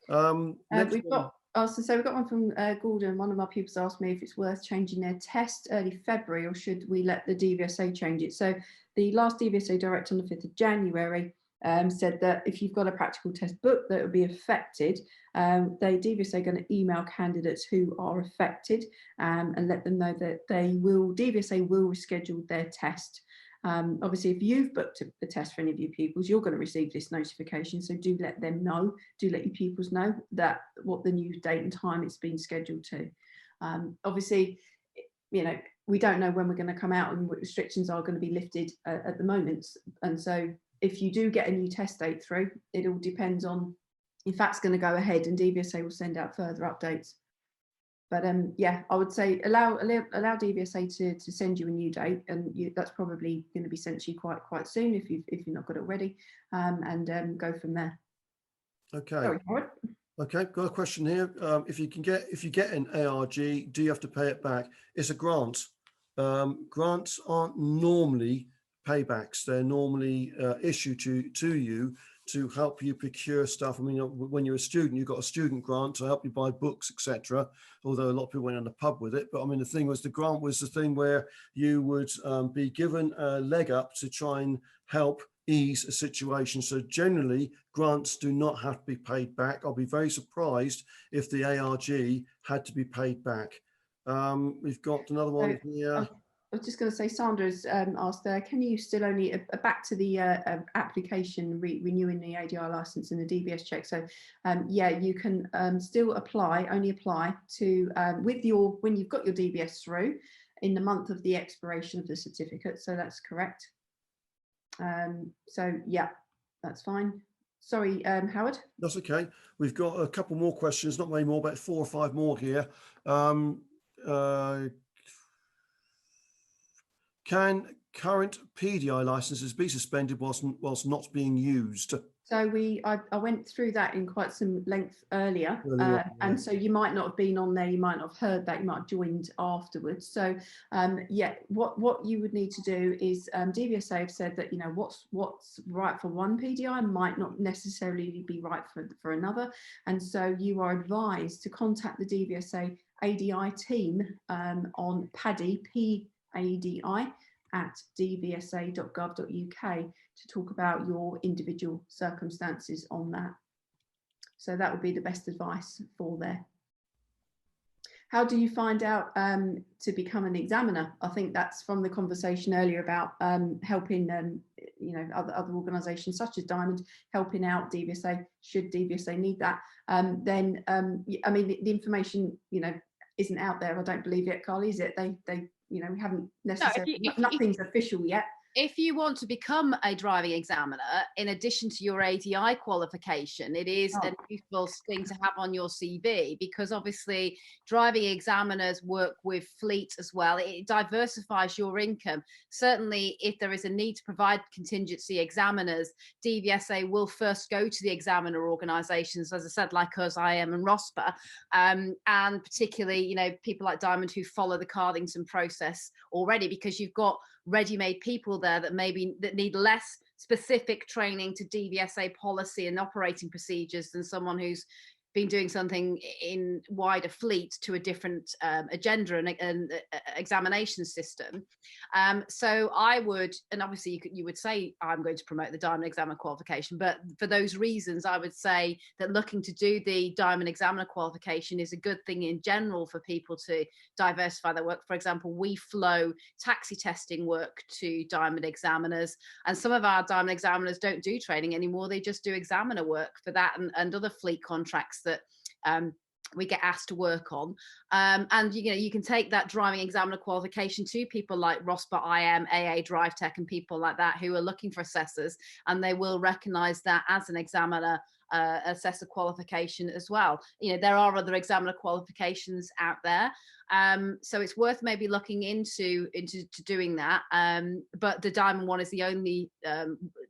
We've got one from Gordon. One of our pupils asked me if it's worth changing their test early February, or should we let the Dvsa change it? So the last Dvsa director on the 5th of January said that if you've got a practical test book that will be affected, Dvsa are going to email candidates who are affected and let them know that Dvsa will reschedule their test. Obviously, if you've booked a test for any of your pupils, you're going to receive this notification. So do let them know, do let your pupils know that what the new date and time it's been scheduled to. Obviously, you know, we don't know when we're going to come out and what restrictions are going to be lifted at the moment. And so if you do get a new test date through, it all depends on if that's going to go ahead, and Dvsa will send out further updates. But yeah, I would say allow Dvsa to send you a new date, and that's probably going to be sent to you quite soon if you've not got it already, and go from there. Okay. Sorry, Howard. Okay, got a question here. If you get an ARG, do you have to pay it back? It's a grant. Grants aren't normally paybacks. They're normally issued to you to help you procure stuff. I mean, when you're a student, you've got a student grant to help you buy books, etc. Although a lot of people went on the pub with it. But I mean, the thing was, the grant was the thing where you would be given a leg up to try and help ease a situation. So generally, grants do not have to be paid back. I'll be very surprised if the ARG had to be paid back. We've got another one here. I was just going to say, Sandra's asked there, can you still only, back to the application renewing the ADI license and the DBS check. So yeah, you can still only apply to, when you've got your DBS through in the month of the expiration of the certificate. So that's correct. So yeah, that's fine. Sorry, Howard. That's okay. We've got a couple more questions, not many more, but 4 or 5 more here. Can current PDI licenses be suspended whilst not being used? So I went through that in quite some length earlier, and so you might not have been on there, you might not have heard that, you might have joined afterwards. So yeah, what you would need to do is Dbsa have said that, you know, what's right for one PDI might not necessarily be right for another, and so you are advised to contact the Dbsa ADI team on PADI, PADI at dvsa.gov.uk to talk about your individual circumstances on that. So that would be the best advice for there. How do you find out to become an examiner? I think that's from the conversation earlier about helping you know, other organisations such as Diamond helping out Dvsa should Dvsa need that. Then I mean the information, you know, isn't out there. I don't believe yet, Carly, is it? They you know, we haven't necessarily, nothing's official yet. if you want to become a driving examiner, in addition to your ADI qualification, it is a useful thing to have on your CV, because obviously driving examiners work with fleet as well. It diversifies your income. Certainly, if there is a need to provide contingency examiners, Dvsa will first go to the examiner organisations, as I said, like us, IM and ROSPA, and particularly, you know, people like Diamond who follow the Cardington process already, because you've got ready-made people there that need less specific training to Dvsa policy and operating procedures than someone who's been doing something in wider fleet to a different agenda and examination system. So I would, and obviously you would say I'm going to promote the Diamond Examiner qualification, but for those reasons, I would say that looking to do the Diamond Examiner qualification is a good thing in general for people to diversify their work. For example, we flow taxi testing work to Diamond examiners, and some of our Diamond examiners don't do training anymore. They just do examiner work for that and other fleet contracts that we get asked to work on. And you can take that driving examiner qualification to people like ROSPA, IM, AA, Drive Tech, and people like that who are looking for assessors, and they will recognize that as an examiner assessor qualification as well. You know, there are other examiner qualifications out there, so it's worth maybe looking into doing that. But the Diamond one is the only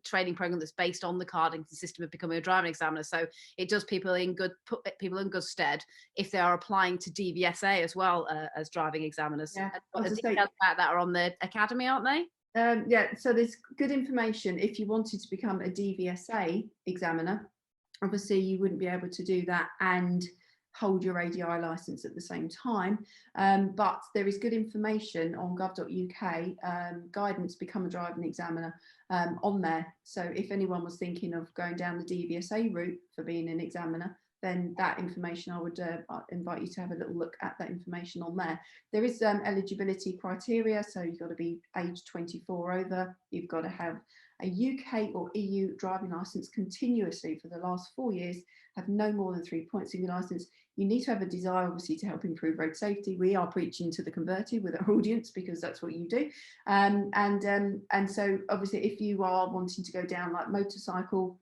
training program that's based on the Cardington system of becoming a driving examiner, so it does put people in good stead if they are applying to Dvsa as well as driving examiners. Yeah, the details about that are on the academy, aren't they? Yeah, so there's good information if you wanted to become a Dvsa examiner. Obviously, you wouldn't be able to do that and hold your ADI license at the same time, but there is good information on gov.uk, guidance, become a driving examiner on there. So if anyone was thinking of going down the Dvsa route for being an examiner, then that information, I would invite you to have a little look at that information on there. There is eligibility criteria, so you've got to be age 24 over, you've got to have a UK or EU driving licence continuously for the last 4 years, have no more than 3 points in your licence. You need to have a desire, obviously, to help improve road safety. We are preaching to the converted with our audience because that's what you do. And so, obviously, if you are wanting to go down like motorcycle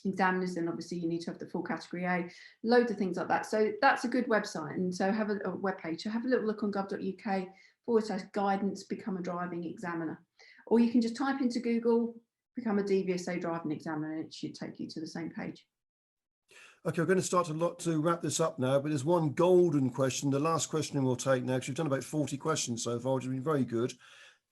examiners, then obviously you need to have the full category A, loads of things like that. So that's a good website. And so have a webpage. So have a little look on gov.uk/guidance, become a driving examiner. Or you can just type into Google, become a Dvsa driving examiner, and it should take you to the same page. Okay, we're going to start to wrap this up now, but there's one golden question, the last question we'll take now, because we've done about 40 questions so far, which has been very good.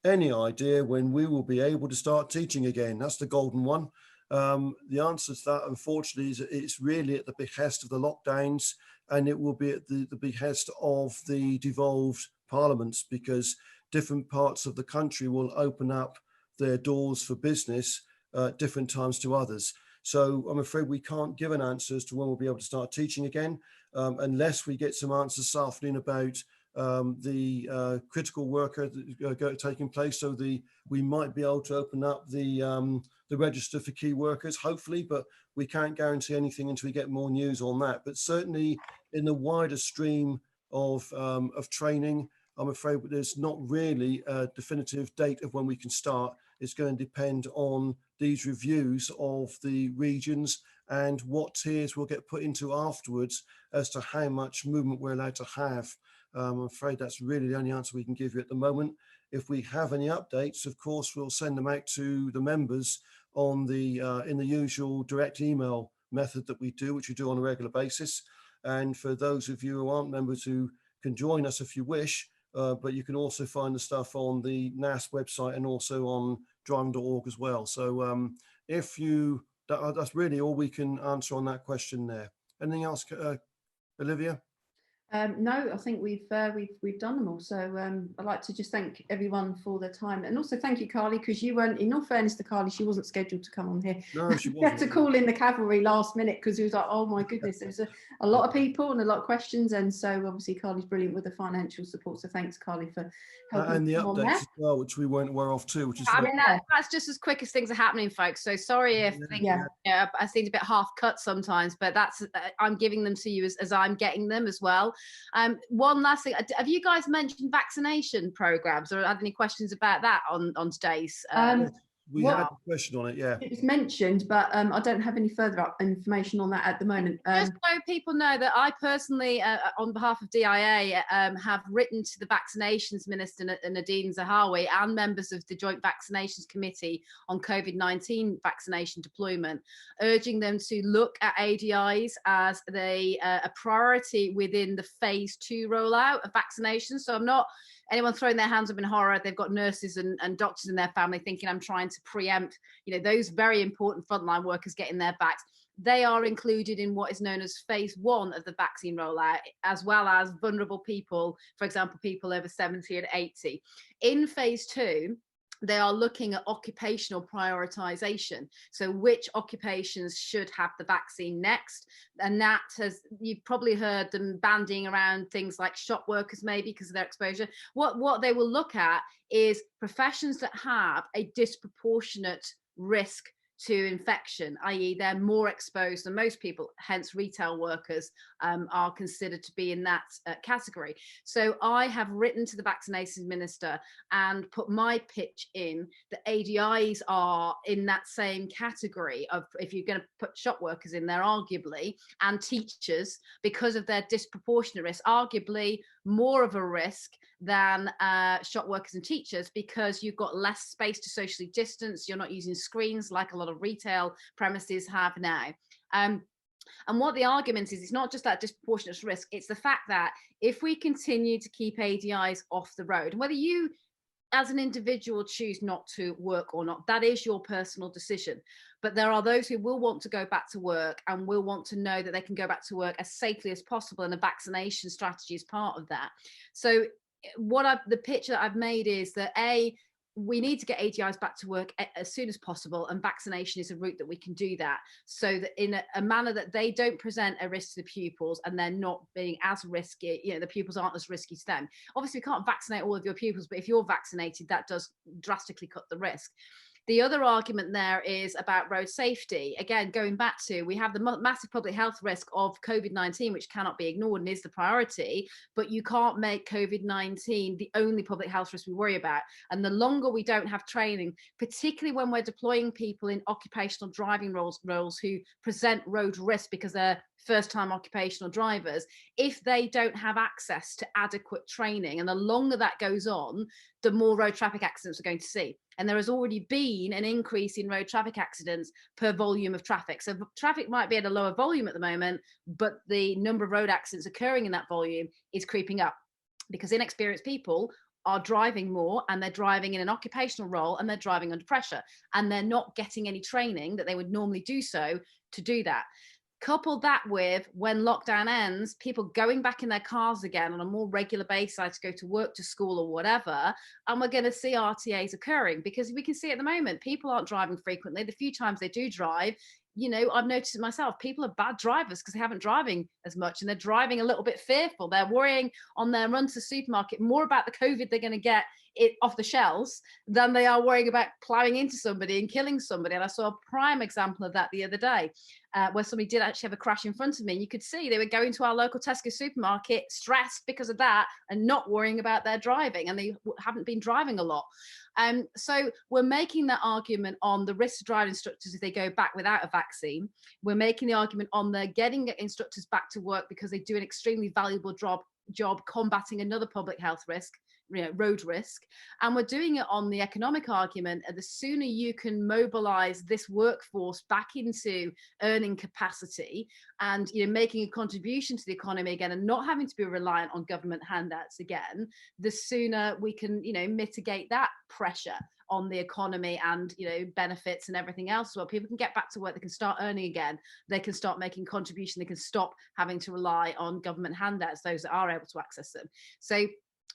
Any idea when we will be able to start teaching again? That's the golden one. The answer to that, unfortunately, is it's really at the behest of the lockdowns, and it will be at the behest of the devolved parliaments, because different parts of the country will open up their doors for business at different times to others. So I'm afraid we can't give an answer as to when we'll be able to start teaching again, unless we get some answers this afternoon about the critical worker taking place. So we might be able to open up the register for key workers, hopefully, but we can't guarantee anything until we get more news on that. But certainly in the wider stream of training, I'm afraid there's not really a definitive date of when we can start. It's going to depend on these reviews of the regions and what tiers will get put into afterwards as to how much movement we're allowed to have. I'm afraid that's really the only answer we can give you at the moment. If we have any updates, of course, we'll send them out to the members on the in the usual direct email method that we do, which we do on a regular basis. And for those of you who aren't members who can join us if you wish, but you can also find the stuff on the NAS website and also on driving.org as well. So if you, that's really all we can answer on that question there. Anything else, Olivia? No, I think we've done them all. So I'd like to just thank everyone for their time, and also thank you, Carly, because you weren't, in all fairness to Carly, she wasn't scheduled to come on here. No, she wasn't. We had to call in the cavalry last minute because he was like, oh my goodness, there was a lot of people and a lot of questions, and so obviously Carly's brilliant with the financial support. So thanks, Carly, for helping. And the updates as well, which we weren't aware of too, which is. I mean, that's just as quick as things are happening, folks. So sorry if things, I seem a bit half cut sometimes, but that's I'm giving them to you as I'm getting them as well. One last thing, have you guys mentioned vaccination programs, or had any questions about that on today's? We What- had a question on it, yeah. It was mentioned, but I don't have any further information on that at the moment. Just so people know that I personally, on behalf of DIA, have written to the Vaccinations Minister, Nadine Zahawi, and members of the Joint Vaccinations Committee on COVID-19 vaccination deployment, urging them to look at ADIs as a priority within the phase 2 rollout of vaccinations. So I'm not anyone throwing their hands up in horror. They've got nurses and doctors in their family thinking I'm trying to preempt, those very important frontline workers getting their backs. They are included in what is known as phase 1 of the vaccine rollout, as well as vulnerable people, for example, people over 70 and 80. In phase 2, they are looking at occupational prioritization. So which occupations should have the vaccine next? And that you've probably heard them bandying around things like shop workers, maybe because of their exposure. What they will look at is professions that have a disproportionate risk to infection, i.e. they're more exposed than most people, hence retail workers are considered to be in that category. So I have written to the Vaccinations Minister and put my pitch in that ADIs are in that same category of, if you're going to put shop workers in there, arguably, and teachers, because of their disproportionate risk, arguably more of a risk than shop workers and teachers, because you've got less space to socially distance. You're not using screens like a lot of retail premises have now. And what the argument is, it's not just that disproportionate risk, it's the fact that if we continue to keep ADIs off the road, whether you as an individual choose not to work or not, that is your personal decision. But there are those who will want to go back to work and will want to know that they can go back to work as safely as possible, and a vaccination strategy is part of that. So the pitch that I've made is that we need to get ADIs back to work as soon as possible, and vaccination is a route that we can do that, so that in a manner that they don't present a risk to the pupils, and they're not being as risky, the pupils aren't as risky to them. Obviously, we can't vaccinate all of your pupils, but if you're vaccinated, that does drastically cut the risk. The other argument there is about road safety. Again, going back to, we have the massive public health risk of COVID-19, which cannot be ignored and is the priority, but you can't make COVID-19 the only public health risk we worry about. And the longer we don't have training, particularly when we're deploying people in occupational driving roles who present road risk because they're first-time occupational drivers, if they don't have access to adequate training, and the longer that goes on, the more road traffic accidents we're going to see. And there has already been an increase in road traffic accidents per volume of traffic. So traffic might be at a lower volume at the moment, but the number of road accidents occurring in that volume is creeping up, because inexperienced people are driving more, and they're driving in an occupational role, and they're driving under pressure, and they're not getting any training that they would normally do so to do that. Couple that with, when lockdown ends, people going back in their cars again on a more regular basis to go to work, to school, or whatever, and we're going to see RTAs occurring, because we can see at the moment people aren't driving frequently. The few times they do drive, I've noticed it myself, people are bad drivers because they haven't driving as much, and they're driving a little bit fearful. They're worrying on their run to the supermarket more about the COVID they're going to get it off the shelves than they are worrying about plowing into somebody and killing somebody. And I saw a prime example of that the other day, where somebody did actually have a crash in front of me. You could see they were going to our local Tesco supermarket stressed because of that, and not worrying about their driving, and they haven't been driving a lot. So we're making that argument on the risk to drive instructors if they go back without a vaccine. We're making the argument on the getting instructors back to work because they do an extremely valuable job combating another public health risk, road risk. And we're doing it on the economic argument. And the sooner you can mobilize this workforce back into earning capacity and making a contribution to the economy again, and not having to be reliant on government handouts again, the sooner we can mitigate that pressure on the economy and benefits and everything else. Well, people can get back to work, they can start earning again, they can start making contribution, they can stop having to rely on government handouts, those that are able to access them. So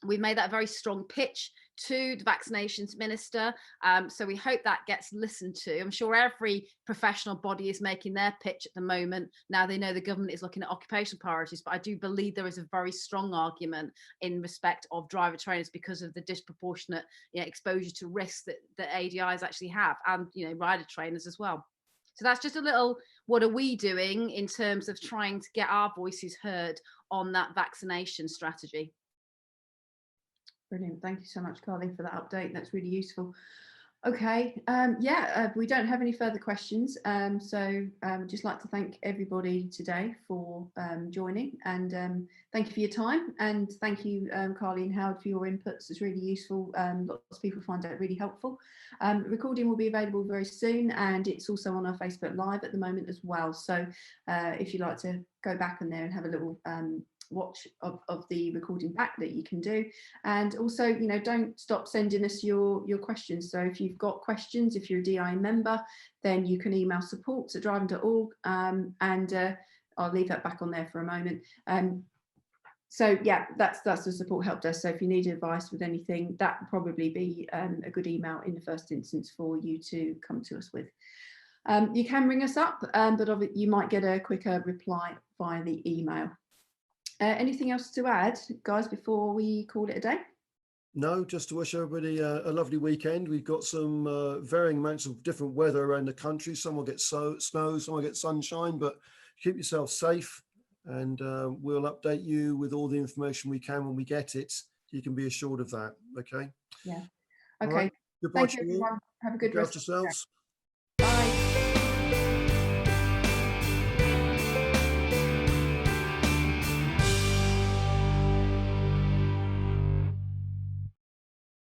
we made that a very strong pitch to the Vaccinations Minister. So we hope that gets listened to. I'm sure every professional body is making their pitch at the moment. Now they know the government is looking at occupational priorities, but I do believe there is a very strong argument in respect of driver trainers because of the disproportionate exposure to risks that ADIs actually have, and rider trainers as well. So that's just a little, what are we doing in terms of trying to get our voices heard on that vaccination strategy? Brilliant. Thank you so much, Carly, for that update. That's really useful. Okay, we don't have any further questions. Just like to thank everybody today for joining, and thank you for your time, and thank you, Carly and Howard, for your inputs. It's really useful. Lots of people find that really helpful. Recording will be available very soon, and it's also on our Facebook Live at the moment as well. So if you'd like to go back on there and have a little watch of the recording back, that you can do. And also, you know, don't stop sending us your questions. So if you've got questions, if you're a DI member, then you can email support@driving.org, and I'll leave that back on there for a moment. So yeah, that's the support help desk. So if you need advice with anything, that would probably be a good email in the first instance for you to come to us with. You can ring us up, but you might get a quicker reply via the email. Anything else to add, guys, before we call it a day? No, just to wish everybody a lovely weekend. We've got some varying amounts of different weather around the country. Some will get snow, some will get sunshine, but keep yourself safe, and we'll update you with all the information we can when we get it. You can be assured of that. Okay. Yeah. Okay. All right. Goodbye Thank to you, you all. everyone. Have a good Look rest after yourselves. of the day. Bye.